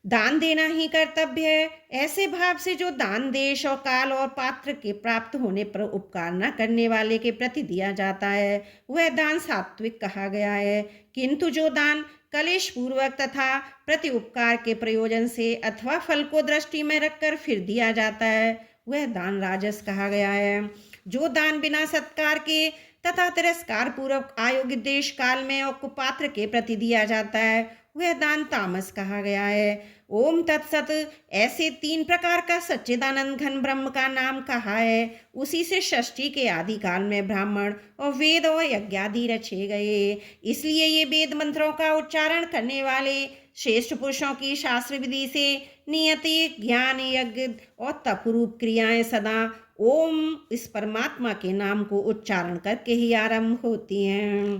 दान देना ही कर्तव्य है, ऐसे भाव से जो दान देश और काल और पात्र के प्राप्त होने पर उपकार न करने वाले के प्रति दिया जाता है वह दान सात्विक कहा गया है। किंतु जो दान कलेश पूर्वक तथा प्रति उपकार के प्रयोजन से अथवा फल को दृष्टि में रखकर फिर दिया जाता है वह दान राजस कहा गया है। जो दान बिना सत्कार के तथा तिरस्कार पूर्वक अयोग्य देश काल में और कुपात्र के प्रति दिया जाता है, वह दान तामस कहा गया है। ओम तत्सत। ऐसे 3 प्रकार का सच्चिदानंद घन ब्रह्म का नाम कहा है। उसी से षष्ठी के आदि काल में ब्राह्मण और वेद और यज्ञ आदि रचे गए। इसलिए ये वेद मंत्रों का उच्चारण करने वाले श्रेष्ठ पुरुषों की शास्त्र विधि से नियति ज्ञान यज्ञ और तप रूप क्रियाएं सदा ओम इस परमात्मा के नाम को उच्चारण करके ही आरंभ होती हैं।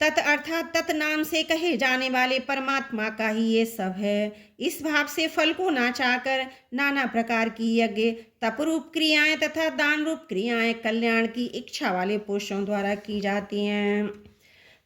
तत् अर्थात तत् नाम से कहे जाने वाले परमात्मा का ही ये सब है। इस भाव से फल को ना चाहकर नाना प्रकार की यज्ञ तप रूप क्रियाएं तथा दान रूप क्रियाएं कल्याण की इच्छा वाले पुरुषों द्वारा की जाती हैं।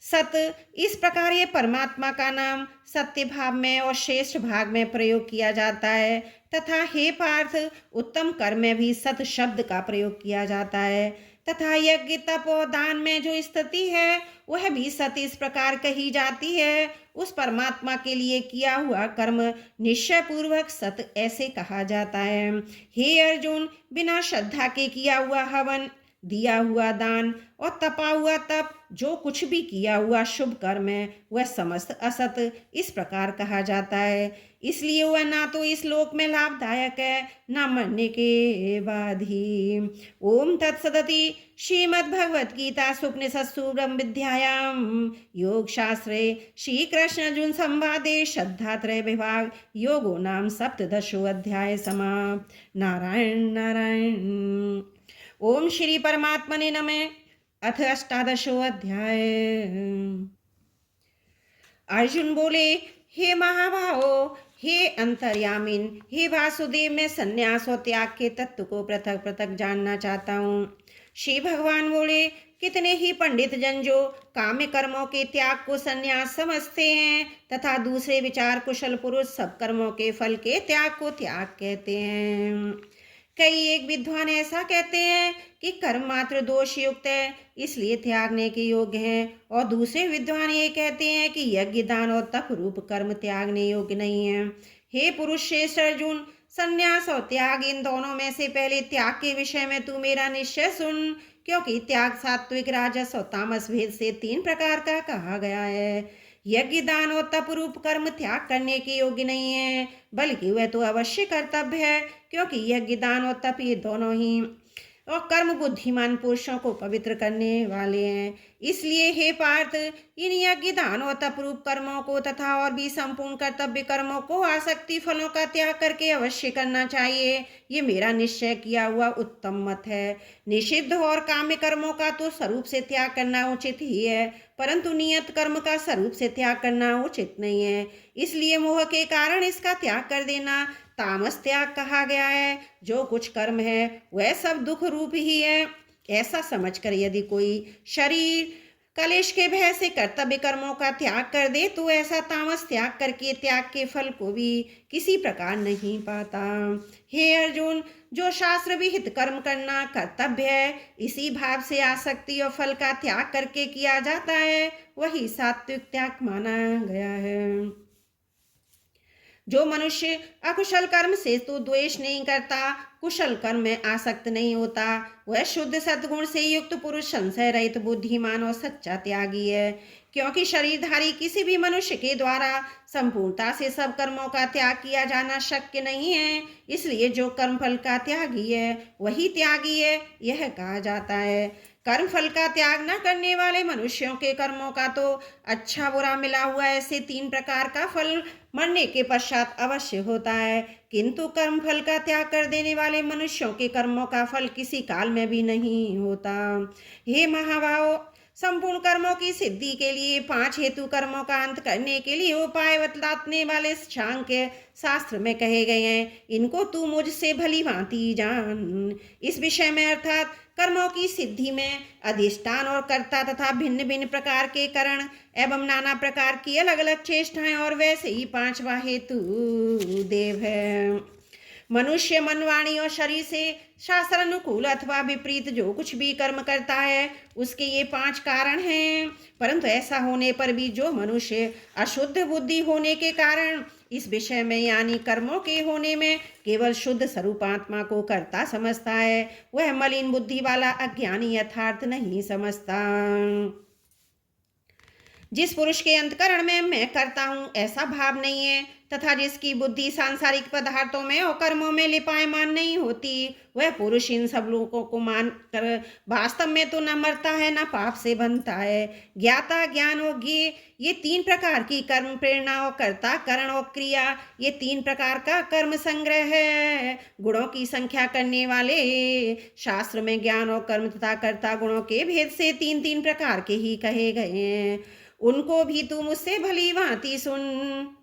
सत। इस प्रकार ये परमात्मा का नाम सत्य भाव में और श्रेष्ठ भाग में प्रयोग किया जाता है तथा हे पार्थ उत्तम कर्म में भी सत शब्द का प्रयोग किया जाता है तथा यज्ञ तप और दान में जो स्थिति है वह भी सत इस प्रकार कही जाती है। उस परमात्मा के लिए किया हुआ कर्म निश्चय पूर्वक सत ऐसे कहा जाता है। हे अर्जुन, बिना श्रद्धा के किया हुआ हवन, दिया हुआ दान और तपा हुआ तप, जो कुछ भी किया हुआ शुभ कर्म है वह समस्त असत इस प्रकार कहा जाता है। इसलिए वह ना तो इस लोक में लाभदायक है ना मरने के बाद ही। ओम तत्सदति। श्रीमद् भगवद गीता सुपनिषत्सु ब्रह्म विद्यायाम योग शास्त्रे श्री कृष्ण अर्जुन संवादे श्रद्धात्रय विभाग योगो नाम सप्तदशो अध्याय समाप्त। नारायण नारायण। ओम श्री परमात्मने नमः। अथ अष्टादशो अध्याय। अर्जुन बोले, हे महाभावो, हे अंतर्यामिन, हे वासुदेव, मैं संन्यास और त्याग के तत्व को पृथक पृथक जानना चाहता हूँ। श्री भगवान बोले, कितने ही पंडित जन जो काम्य कर्मों के त्याग को संन्यास समझते हैं तथा दूसरे विचार कुशल पुरुष सब कर्मों के फल के त्याग को त्याग कहते हैं। कई एक विद्वान ऐसा कहते हैं कि कर्म मात्र दोष युक्त है इसलिए त्यागने के योग्य हैं, और दूसरे विद्वान ये कहते हैं कि यज्ञ दान और तप रूप कर्म त्यागने योग्य नहीं है। हे पुरुष श्रेष्ठ अर्जुन, संन्यास और त्याग इन दोनों में से पहले त्याग के विषय में तू मेरा निश्चय सुन, क्योंकि त्याग सात्विक राजस और तामस भेद से 3 प्रकार का कहा गया है। यज्ञ दान और तप रूप कर्म त्याग करने के योग्य नहीं है, बल्कि वह तो अवश्य कर्तव्य है, क्योंकि यज्ञ दान और तप ये दोनों ही और कर्म बुद्धिमान पुरुषों को पवित्र करने वाले हैं। इसलिए हे पार्थ, इन यज्ञ दान और तप रूप कर्मों को तथा और भी संपूर्ण कर्तव्य कर्मों को आसक्ति फलों का त्याग करके अवश्य करना चाहिए। ये मेरा निश्चय किया हुआ उत्तम मत है। निषिद्ध और काम्य कर्मों का तो स्वरूप से त्याग करना उचित ही है, परंतु नियत कर्म का स्वरूप से त्याग करना उचित नहीं है। इसलिए मोह के कारण इसका त्याग कर देना तामस त्याग कहा गया है। जो कुछ कर्म है वह सब दुख रूप ही है, ऐसा समझकर यदि कोई शरीर कलेश के भय से कर्तव्य कर्मों का त्याग कर दे तो ऐसा तामस त्याग करके त्याग के फल को भी किसी प्रकार नहीं पाता। हे अर्जुन, जो शास्त्र विहित कर्म करना कर्तव्य है इसी भाव से आसक्ति और फल का त्याग करके किया जाता है, वही सात्विक त्याग माना गया है। जो मनुष्य अकुशल कर्म से तो द्वेष नहीं करता, कुशल कर्म में आसक्त नहीं होता, वह शुद्ध सद्गुण से युक्त पुरुष, संशय रहित बुद्धिमान और सच्चा त्यागी है। क्योंकि शरीरधारी किसी भी मनुष्य के द्वारा संपूर्णता से सब कर्मों का त्याग किया जाना शक्य नहीं है, इसलिए जो कर्म फल का त्यागी है वही त्यागी है यह कहा जाता है। कर्म फल का त्याग न करने वाले मनुष्यों के कर्मों का तो अच्छा बुरा मिला हुआ ऐसे 3 प्रकार का फल मरने के पश्चात अवश्य होता है, किंतु कर्म फल का त्याग कर देने वाले मनुष्यों के कर्मों का फल किसी काल में भी नहीं होता। हे महाभाव, संपूर्ण कर्मों की सिद्धि के लिए 5 हेतु कर्मों का अंत करने के लिए उपाय बतलाने वाले सांख्य शास्त्र में कहे गए हैं, इनको तू मुझसे भली भांति जान। इस विषय में अर्थात कर्मों की सिद्धि में अधिष्ठान और कर्ता तथा भिन्न भिन्न प्रकार के कारण एवं नाना प्रकार की अलग अलग चेष्टाएं और वैसे ही 5वां हेतु देव है। मनुष्य मन, वाणी और शरीर से शास्त्र अनुकूल अथवा विपरीत जो कुछ भी कर्म करता है उसके ये 5 कारण हैं, परंतु ऐसा होने पर भी जो मनुष्य अशुद्ध बुद्धि होने के कारण इस विषय में यानी कर्मों के होने में केवल शुद्ध स्वरूपात्मा को कर्ता समझता है, वह मलिन बुद्धि वाला अज्ञानी यथार्थ नहीं समझता। जिस पुरुष के अंतकरण में मैं करता हूँ ऐसा भाव नहीं है तथा जिसकी बुद्धि सांसारिक पदार्थों में और कर्मों में लिपायमान नहीं होती, वह पुरुष इन सब लोगों को मान कर वास्तव में तो न मरता है न पाप से बनता है। ज्ञाता, ज्ञान और ज्ञेय, ये तीन प्रकार की कर्म प्रेरणा और कर्ता, करण और क्रिया, ये तीन प्रकार का कर्म संग्रह है। गुणों की संख्या करने वाले शास्त्र में ज्ञान और कर्म तथा कर्ता गुणों के भेद से तीन तीन प्रकार के ही कहे गए हैं। उनको भी तू मुझसे भली भांति सुन।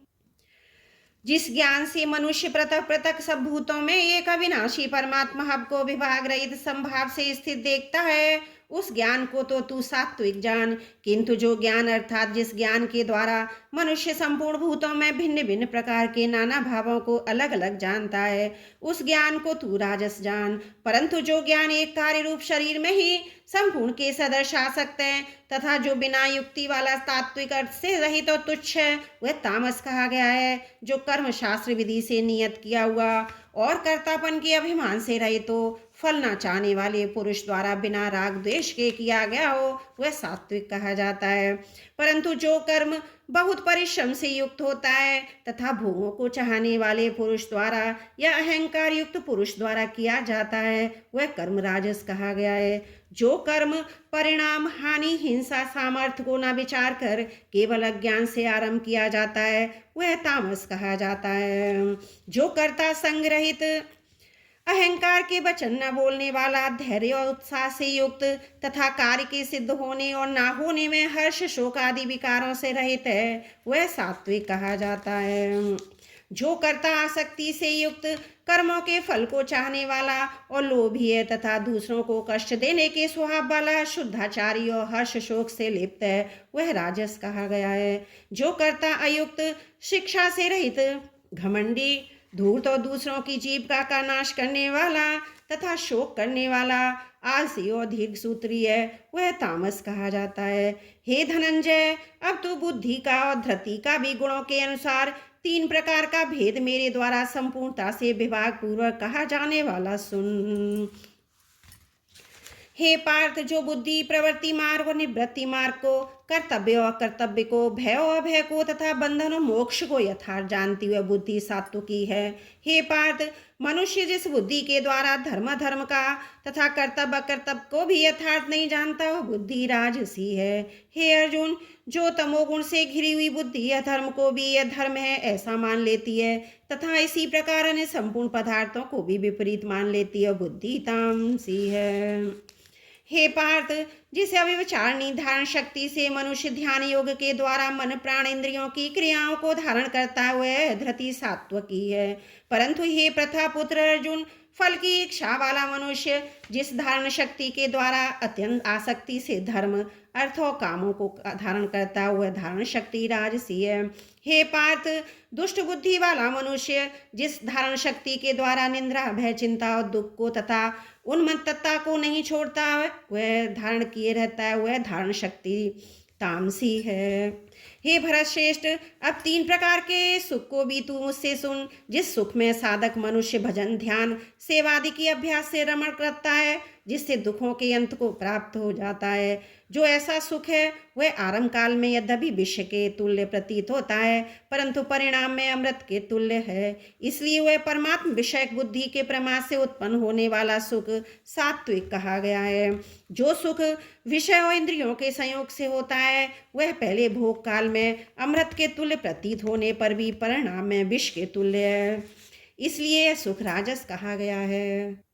जिस ज्ञान से मनुष्य पृथक पृथक सब भूतों में एक अविनाशी परमात्मा हब को विभाग रहित संभाव से स्थित देखता है, उस ज्ञान को तो तू सात्विक जान। किंतु जो ज्ञान अर्थात जिस ज्ञान के द्वारा मनुष्य संपूर्ण भूतों में भिन्न भिन्न प्रकार के नाना भावों को अलग अलग जानता है, उस ज्ञान को तू राजस जान। परंतु जो ज्ञान एक कार्य रूप शरीर में ही संपूर्ण के सदृश आसक्त है तथा जो बिना युक्ति वाला तात्विक अर्थ से रहित और तुच्छ है, वह तामस कहा गया है। जो कर्म शास्त्र विधि से नियत किया हुआ और कर्तापन के अभिमान से रहित हो, फल न चाहने वाले पुरुष द्वारा बिना राग द्वेष के किया गया हो, वह सात्विक कहा जाता है। परंतु जो कर्म बहुत परिश्रम से युक्त होता है तथा भोगों को चाहने वाले पुरुष द्वारा या अहंकार युक्त पुरुष द्वारा किया जाता है, वह कर्म राजस कहा गया है। जो कर्म परिणाम, हानि, हिंसा, सामर्थ्य को न विचार कर केवल अज्ञान से आरंभ किया जाता है, वह तामस कहा जाता है। जो कर्ता संग्रहित, अहंकार के वचन न बोलने वाला, धैर्य और उत्साह से युक्त तथा कार्य के सिद्ध होने और ना होने में हर्ष, शोक आदि विकारों से रहित है, वह सात्विक कहा जाता है। जो कर्ता आसक्ति से युक्त, कर्मों के फल को चाहने वाला और लोभी है तथा दूसरों को कष्ट देने के स्वभाव वाला, शुद्धाचारी और हर्ष शोक से लिप्त है, वह राजस कहा गया है। जो कर्ता अयुक्त, शिक्षा से रहित, घमंडी, धूर्त और दूसरों की जीविका का नाश करने वाला तथा शोक करने वाला, आलसी और दीर्घ सूत्री है, वह तामस कहा जाता है। हे धनंजय, अब तू बुद्धि का और धृति का भी गुणों के अनुसार तीन प्रकार का भेद मेरे द्वारा संपूर्णता से विभाग पूर्वक कहा जाने वाला सुन। हे पार्थ, जो बुद्धि, प्रवृत्ति मार्ग और निवृत्ति मार्ग को, कर्तव्य और कर्तव्य को, भय और अभय को तथा बंधन और मोक्ष को यथार्थ जानती हुई बुद्धि सात्विकी है। हे पार्थ, मनुष्य जिस बुद्धि के द्वारा धर्म धर्म का तथा कर्तव्य कर्तव्य को भी यथार्थ नहीं जानता, वह बुद्धि राजसी है। हे अर्जुन, जो तमोगुण से घिरी हुई बुद्धि अधर्म को भी यह धर्म है ऐसा मान लेती है तथा इसी प्रकार अन्य संपूर्ण पदार्थों को भी विपरीत मान लेती है, बुद्धि तामसी है। हे पार्थ, जिस अविचारणी धारण शक्ति से मनुष्य ध्यान योग के द्वारा मन प्राण इंद्रियों की क्रियाओं को धारण करता हुआ धृति सात्विकी है। परंतु हे प्रथा पुत्र अर्जुन, फल की इच्छा वाला मनुष्य जिस धारण शक्ति के द्वारा अत्यंत आसक्ति से धर्म, अर्थ और कामों को धारण करता हुआ धारण शक्ति राजसी है। हे पार्थ, दुष्ट बुद्धि वाला मनुष्य जिस धारण शक्ति के द्वारा निंद्रा, भय, चिंता और दुख को तथा उन्मत्तता को नहीं छोड़ता, वह धारण किए रहता है, वह धारण शक्ति तामसी है। हे भरत श्रेष्ठ, अब तीन प्रकार के सुख को भी तू मुझसे सुन। जिस सुख में साधक मनुष्य भजन, ध्यान, सेवादि की अभ्यास से रमण करता है, जिससे दुखों के अंत को प्राप्त हो जाता है, जो ऐसा सुख है वह आरंभ काल में यद्यपि विष के तुल्य प्रतीत होता है परंतु परिणाम में अमृत के तुल्य है। इसलिए वह परमात्म विषयक बुद्धि के प्रमाद से उत्पन्न होने वाला सुख सात्विक कहा गया है। जो सुख विषय और इंद्रियों के संयोग से होता है वह पहले भोग काल में अमृत के तुल्य प्रतीत होने पर भी परिणाम में विष के तुल्य है, इसलिए सुख राजस कहा गया है।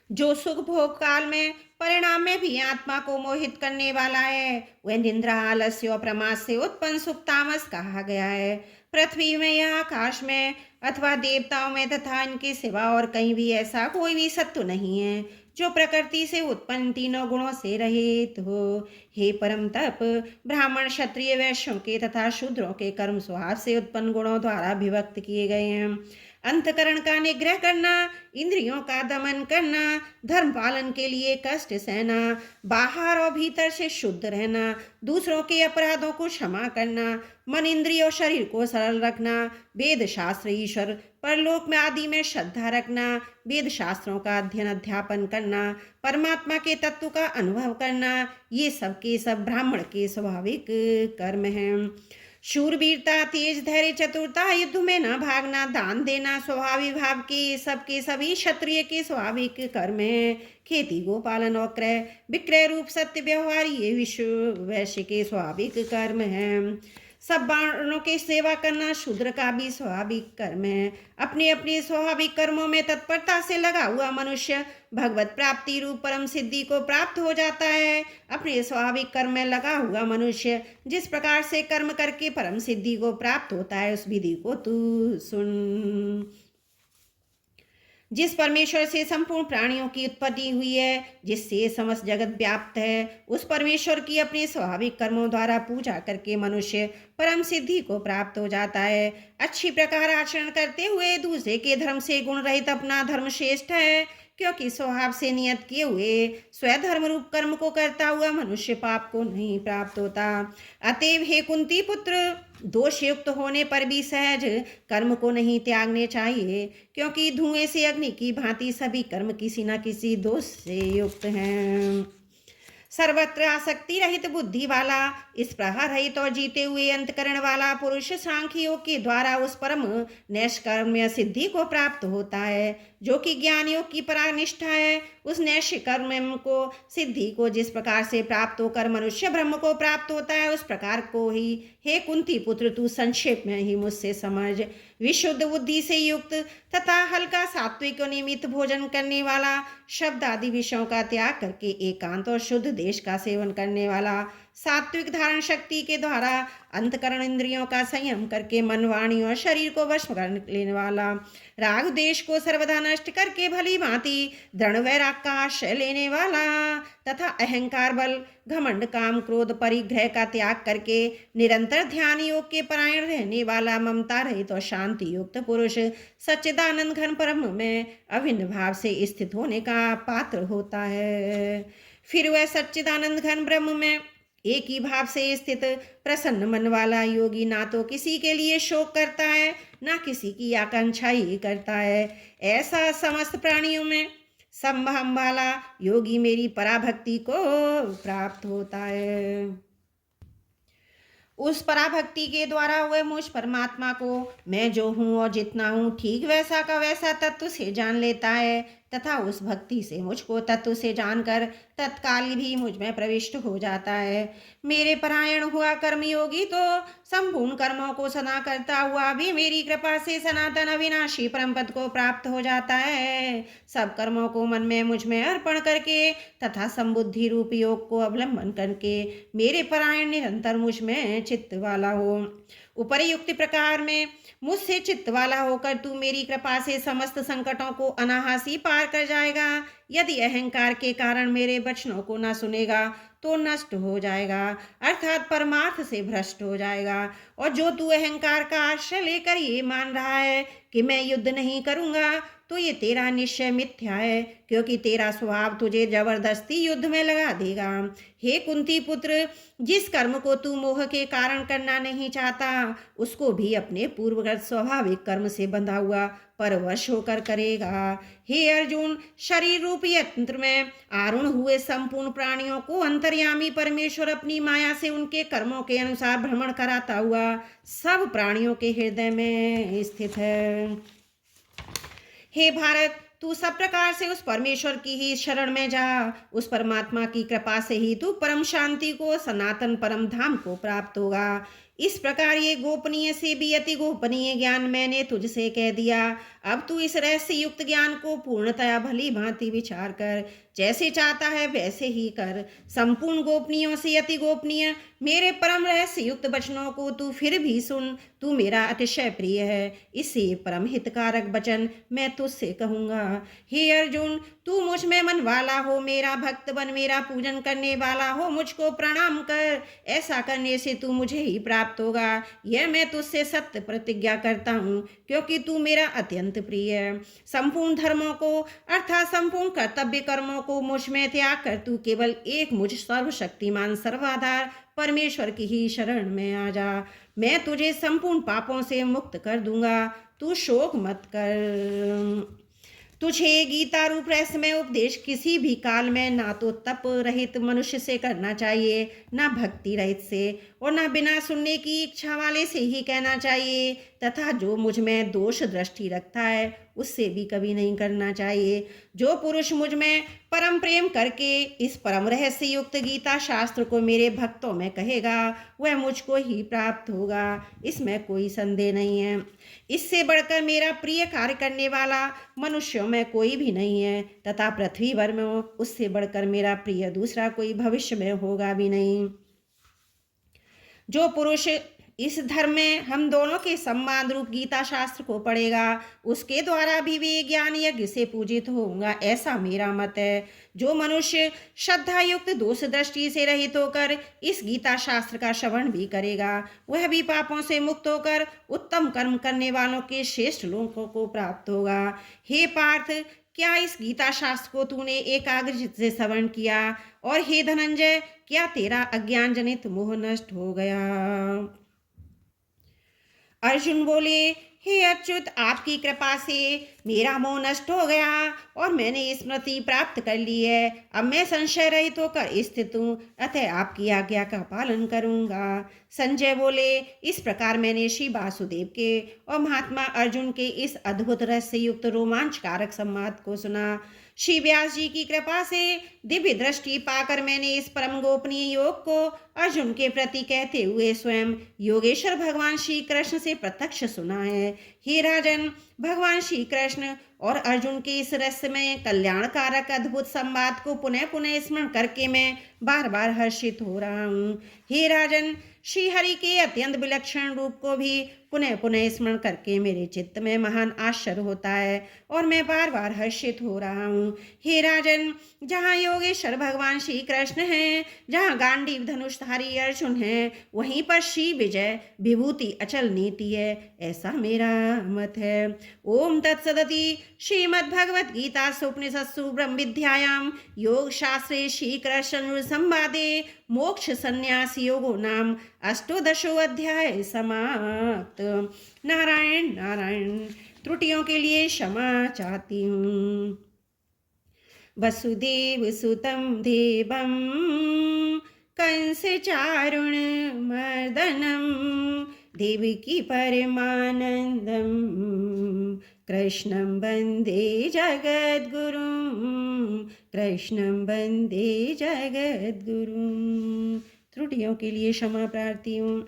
जो सुख भोग काल में परिणाम में भी आत्मा को मोहित करने वाला है वह निंद्रा, आलस्य और प्रमाद से उत्पन्न सुख तामस कहा गया है। पृथ्वी में या आकाश में अथवा देवताओं में तथा इनके सिवा और कहीं भी ऐसा कोई भी सत्व नहीं है जो प्रकृति से उत्पन्न तीनों गुणों से रहित हो। हे परम तप, ब्राह्मण, क्षत्रिय, वैश्यों के तथा शूद्रों के कर्म स्वभाव से उत्पन्न गुणों द्वारा विभक्त किए गए हैं। अंतकरण का निग्रह करना, इंद्रियों का दमन करना, धर्म पालन के लिए कष्ट सहना, बाहर और भीतर से शुद्ध रहना, दूसरों के अपराधों को क्षमा करना, मन इंद्रिय और शरीर को सरल रखना, वेद शास्त्र ईश्वर परलोक में आदि में श्रद्धा रखना, वेद शास्त्रों का अध्ययन अध्यापन करना, परमात्मा के तत्व का अनुभव करना, ये सब के सब ब्राह्मण के स्वाभाविक कर्म हैं। शूरवीरता, तेज धैर्य, चतुरता, युद्ध में न भागना, दान देना, स्वाभाविक भाव के सबके सभी क्षत्रिय के स्वाभाविक कर्म हैं। खेती, गोपालन और क्रय विक्रय रूप सत्य व्यवहार ये विश्व वैश्य के स्वाभाविक कर्म हैं। सब वर्णों की सेवा करना शूद्र का भी स्वाभाविक कर्म है। अपने अपने स्वाभाविक कर्मों में तत्परता से लगा हुआ मनुष्य भगवत प्राप्ति रूप परम सिद्धि को प्राप्त हो जाता है। अपने स्वाभाविक कर्म में लगा हुआ मनुष्य जिस प्रकार से कर्म करके परम सिद्धि को प्राप्त होता है, उस विधि को तू सुन। जिस परमेश्वर से संपूर्ण प्राणियों की उत्पत्ति हुई है, जिससे समस्त जगत व्याप्त है, उस परमेश्वर की अपने स्वाभाविक कर्मों द्वारा पूजा करके मनुष्य परम सिद्धि को प्राप्त हो जाता है। अच्छी प्रकार आचरण करते हुए दूसरे के धर्म से गुण रहित अपना धर्म श्रेष्ठ है, क्योंकि स्वभाव से नियत किए हुए स्वधर्म रूप कर्म को करता हुआ मनुष्य पाप को नहीं प्राप्त होता। अतएव हे कुंती पुत्र, दोष युक्त होने पर भी सहज कर्म को नहीं त्यागने चाहिए, क्योंकि धुएं से अग्नि की भांति सभी कर्म किसी न किसी दोष से युक्त हैं। सर्वत्र आसक्ति रहित बुद्धि वाला, इस प्रहार रहित और जीते हुए अंतकरण वाला पुरुष सांख्य योग के द्वारा उस परम नैष्कर्म्य सिद्धि को प्राप्त होता है, जो कि ज्ञान योग की परानिष्ठा है। उस नैष्कर्म्य को सिद्धि को जिस प्रकार से प्राप्त होकर मनुष्य ब्रह्म को प्राप्त होता है, उस प्रकार को ही हे कुंती पुत्र तू संक्षेप में ही मुझसे समझ। विशुद्ध बुद्धि से युक्त तथा हल्का सात्विक और नियमित भोजन करने वाला, शब्द आदि विषयों का त्याग करके एकांत और शुद्ध देश का सेवन करने वाला, सात्विक धारण शक्ति के द्वारा अंतकरण इंद्रियों का संयम करके मन, वाणी और शरीर को वश कर लेने वाला, राग देश को सर्वदा नष्ट करके भली भांति दृढ़ वैराग का आश्रय लेने वाला, तथा अहंकार, बल, घमंड, काम, क्रोध, परिग्रह का त्याग करके निरंतर ध्यान योग के परायण रहने वाला, ममता रहित और शांति युक्त पुरुष सच्चिदानंद घन परम में अभिन्न भाव से स्थित होने का पात्र होता है। फिर वह सच्चिदानंद घन ब्रह्म में एक ही भाव से स्थित प्रसन्न मन वाला योगी ना तो किसी के लिए शोक करता है, ना किसी की आकांक्षा ही करता है। ऐसा समस्त प्राणियों में संभव वाला योगी मेरी पराभक्ति को प्राप्त होता है। उस पराभक्ति के द्वारा वह मुझ परमात्मा को मैं जो हूँ और जितना हूँ ठीक वैसा का वैसा तत्व से जान लेता है, तथा उस भक्ति से मुझको तत्व से जानकर तत्काल भी मुझ में प्रविष्ट हो जाता है। मेरे परायण हुआ कर्मयोगी तो संपूर्ण कर्मों को सदा करता हुआ भी मेरी कृपा से सनातन अविनाशी परम पद को प्राप्त हो जाता है। सब कर्मों को मन में मुझ में अर्पण करके तथा संबुद्धि रूप योग को अवलंबन करके मेरे परायण निरंतर मुझ में चित्त वाला हो। उपरयुक्त प्रकार में मुझसे चित्त वाला होकर तू मेरी कृपा से समस्त संकटों को अनायासी पार कर जाएगा। यदि अहंकार के कारण मेरे वचनों को न सुनेगा तो नष्ट हो जाएगा, अर्थात परमार्थ से भ्रष्ट हो जाएगा। और जो तू अहंकार का आश्रय लेकर ये मान रहा है कि मैं युद्ध नहीं करूंगा, तो ये तेरा निश्चय मिथ्या है, क्योंकि तेरा स्वभाव तुझे जबरदस्ती युद्ध में लगा देगा। हे कुंती पुत्र, जिस कर्म को तू मोह के कारण करना नहीं चाहता, उसको भी अपने पूर्वगत स्वाभाविक कर्म से बंधा हुआ परवश होकर करेगा। हे अर्जुन, शरीर रूपी यंत्र में आरूढ़ हुए संपूर्ण प्राणियों को अंतर्यामी परमेश्वर अपनी माया से उनके कर्मों के अनुसार भ्रमण कराता हुआ सब प्राणियों के हृदय में स्थित है। हे भारत, तू सब प्रकार से उस परमेश्वर की ही शरण में जा। उस परमात्मा की कृपा से ही तू परम शांति को, सनातन परम धाम को प्राप्त होगा। इस प्रकार ये गोपनीय से भी अति गोपनीय ज्ञान मैंने तुझसे कह दिया। अब तू इस रहस्य युक्त ज्ञान को पूर्णतया भली भांति विचार कर, जैसे चाहता है वैसे ही कर। संपूर्ण गोपनीयों से अति गोपनीय मेरे परम रहस्य युक्त वचनों को तू फिर भी सुन। तू मेरा अतिशय प्रिय है, इससे परम हितकारक वचन मैं तुझसे कहूँगा। हे अर्जुन, तू मुझ में मन वाला हो, मेरा भक्त बन, मेरा पूजन करने वाला हो, मुझको प्रणाम कर। ऐसा करने से तू मुझे ही प्राप्त प्राप्त होगा, यह मैं तुझसे सत्य प्रतिज्ञा करता हूँ, क्योंकि तू मेरा अत्यंत प्रिय है। संपूर्ण धर्मों को अर्थात संपूर्ण कर्तव्य कर्मों को मुझ में त्याग कर तू केवल एक मुझ सर्वशक्तिमान सर्वाधार परमेश्वर की ही शरण में आ जा। मैं तुझे संपूर्ण पापों से मुक्त कर दूंगा, तू शोक मत कर। तुझे गीता रूप रहस्यमय उपदेश किसी भी काल में ना तो तप रहित मनुष्य से करना चाहिए, ना भक्ति रहित से, और ना बिना सुनने की इच्छा वाले से ही कहना चाहिए, तथा जो मुझ में दोष दृष्टि रखता है उससे भी कभी नहीं करना चाहिए। जो पुरुष मुझ में परम प्रेम करके इस परम रहस्य युक्त गीता शास्त्र को मेरे भक्तों में कहेगा, वह मुझको ही प्राप्त होगा, इसमें कोई संदेह नहीं है। इससे बढ़कर मेरा प्रिय कार्य करने वाला मनुष्यों में कोई भी नहीं है, तथा पृथ्वी भर में उससे बढ़कर मेरा प्रिय दूसरा कोई भविष्य में होगा भी नहीं। जो पुरुष इस धर्म में हम दोनों के सम्मान रूप गीता शास्त्र को पढ़ेगा, उसके द्वारा भी वे ज्ञान यज्ञ से पूजित होगा, ऐसा मेरा मत है। जो मनुष्य श्रद्धा युक्त दोष दृष्टि से रहित होकर इस गीता शास्त्र का श्रवण भी करेगा, वह भी पापों से मुक्त होकर उत्तम कर्म करने वालों के श्रेष्ठ लोगों को प्राप्त होगा। हे पार्थ, क्या इस गीता शास्त्र को तूने एकाग्रचित्त से श्रवण किया? और हे धनंजय, क्या तेरा अज्ञान जनित मोह नष्ट हो गया? अर्जुन बोले, हे अच्युत, आपकी कृपा से मेरा मोह नष्ट हो गया और मैंने स्मृति प्राप्त कर ली है। अब मैं संशय रहित होकर स्थित हूँ, अतः आपकी आज्ञा का पालन करूंगा। संजय बोले, इस प्रकार मैंने श्री वासुदेव के और महात्मा अर्जुन के इस अद्भुत रहस्य युक्त रोमांचकारक संवाद को सुना। श्री व्यास जी की कृपा से दिव्य दृष्टि पाकर मैंने इस परम गोपनीय योग को अर्जुन के प्रति कहते हुए स्वयं योगेश्वर भगवान श्री कृष्ण से प्रत्यक्ष सुना है। हे राजन, भगवान श्री कृष्ण और अर्जुन के इस रहस्यमय कल्याणकारक अद्भुत संवाद को पुनः पुनः स्मरण करके मैं बार बार हर्षित हो रहा हूँ। हे राजन, श्री हरि के अत्यंत विलक्षण रूप को भी पुनः पुनः स्मरण करके मेरे चित्त में महान आश्चर्य होता है और मैं बार बार हर्षित हो रहा हूँ। हे राजन, जहाँ योगेश्वर भगवान श्री कृष्ण हैं, जहाँ गांडीव धनुषधारी अर्जुन हैं, वहीं पर श्री विजय विभूति अचल नीति है, ऐसा मेरा मत है। ओम तत्सदति। श्रीमद्भगवद गीता उपनिषत्सु ब्रह्म विद्यायां योग शास्त्रे श्री कृष्ण संवादे मोक्ष संन्यास योगो नाम अष्टोदशो अध्याय समाप्त। नारायण नारायण। त्रुटियों के लिए क्षमा चाहती हूँ। वसुदेव सुतं देवं कंस चारुण मर्दनम देवकी परमानंदम कृष्णं वंदे जगद्गुरुं कृष्णं वंदे जगद्गुरुं। त्रुटियों के लिए क्षमा प्रार्थी हूँ।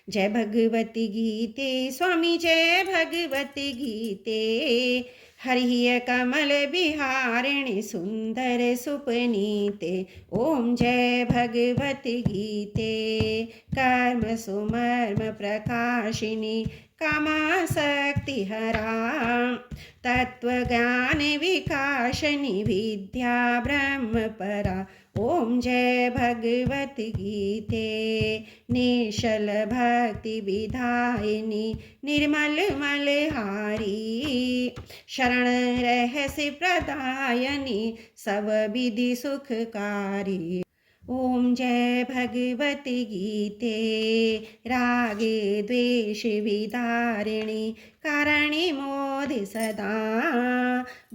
जय भगवती गीते स्वामी, जय भगवती गीते। हरिय कमल बिहारिणि सुंदर सुपनीते। ओम जय भगवती गीते। कर्म सुमर्म प्रकाशिनी कामासक्ति हरा तत्वज्ञान विकासनी विद्या ब्रह्म परा। ओम जय भगवत गीते। निश्चल भक्ति विधायिनी निर्मल मलहारी शरण रहस्य प्रदायनी सब विधि सुखकारी। ओम जय भगवती गीते। राग द्वेष विदारिणी कारिणी मोद सदा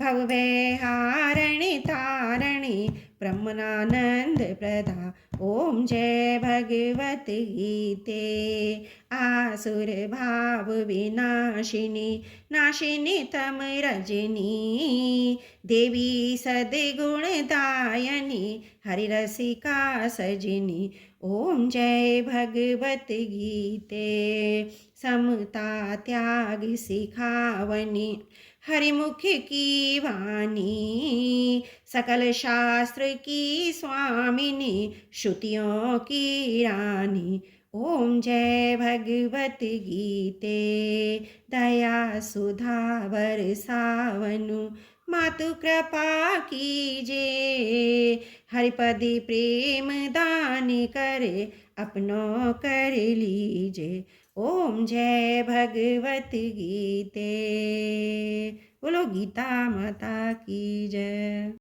भवभयहारिणी तारिणी ब्रह्मनानंद प्रदा। ओम जय भगवत गीते। आसुर भाव विनाशिनी नाशिनी तम रजनी देवी सद्गुणदायनी हरिरसिका सजिनी। ओम जय भगवत गीते। समता त्याग सिखावनी हरिमुख की वाणी सकल शास्त्र की स्वामिनी श्रुतियों की रानी। ओम जय भगवत गीते। दया सुधा बरसावनु मातु कृपा कीजे हरिपदि प्रेम दान करे अपनो कर लीजे। ओम जय भगवत गीते। बोलो गीता माता की जय।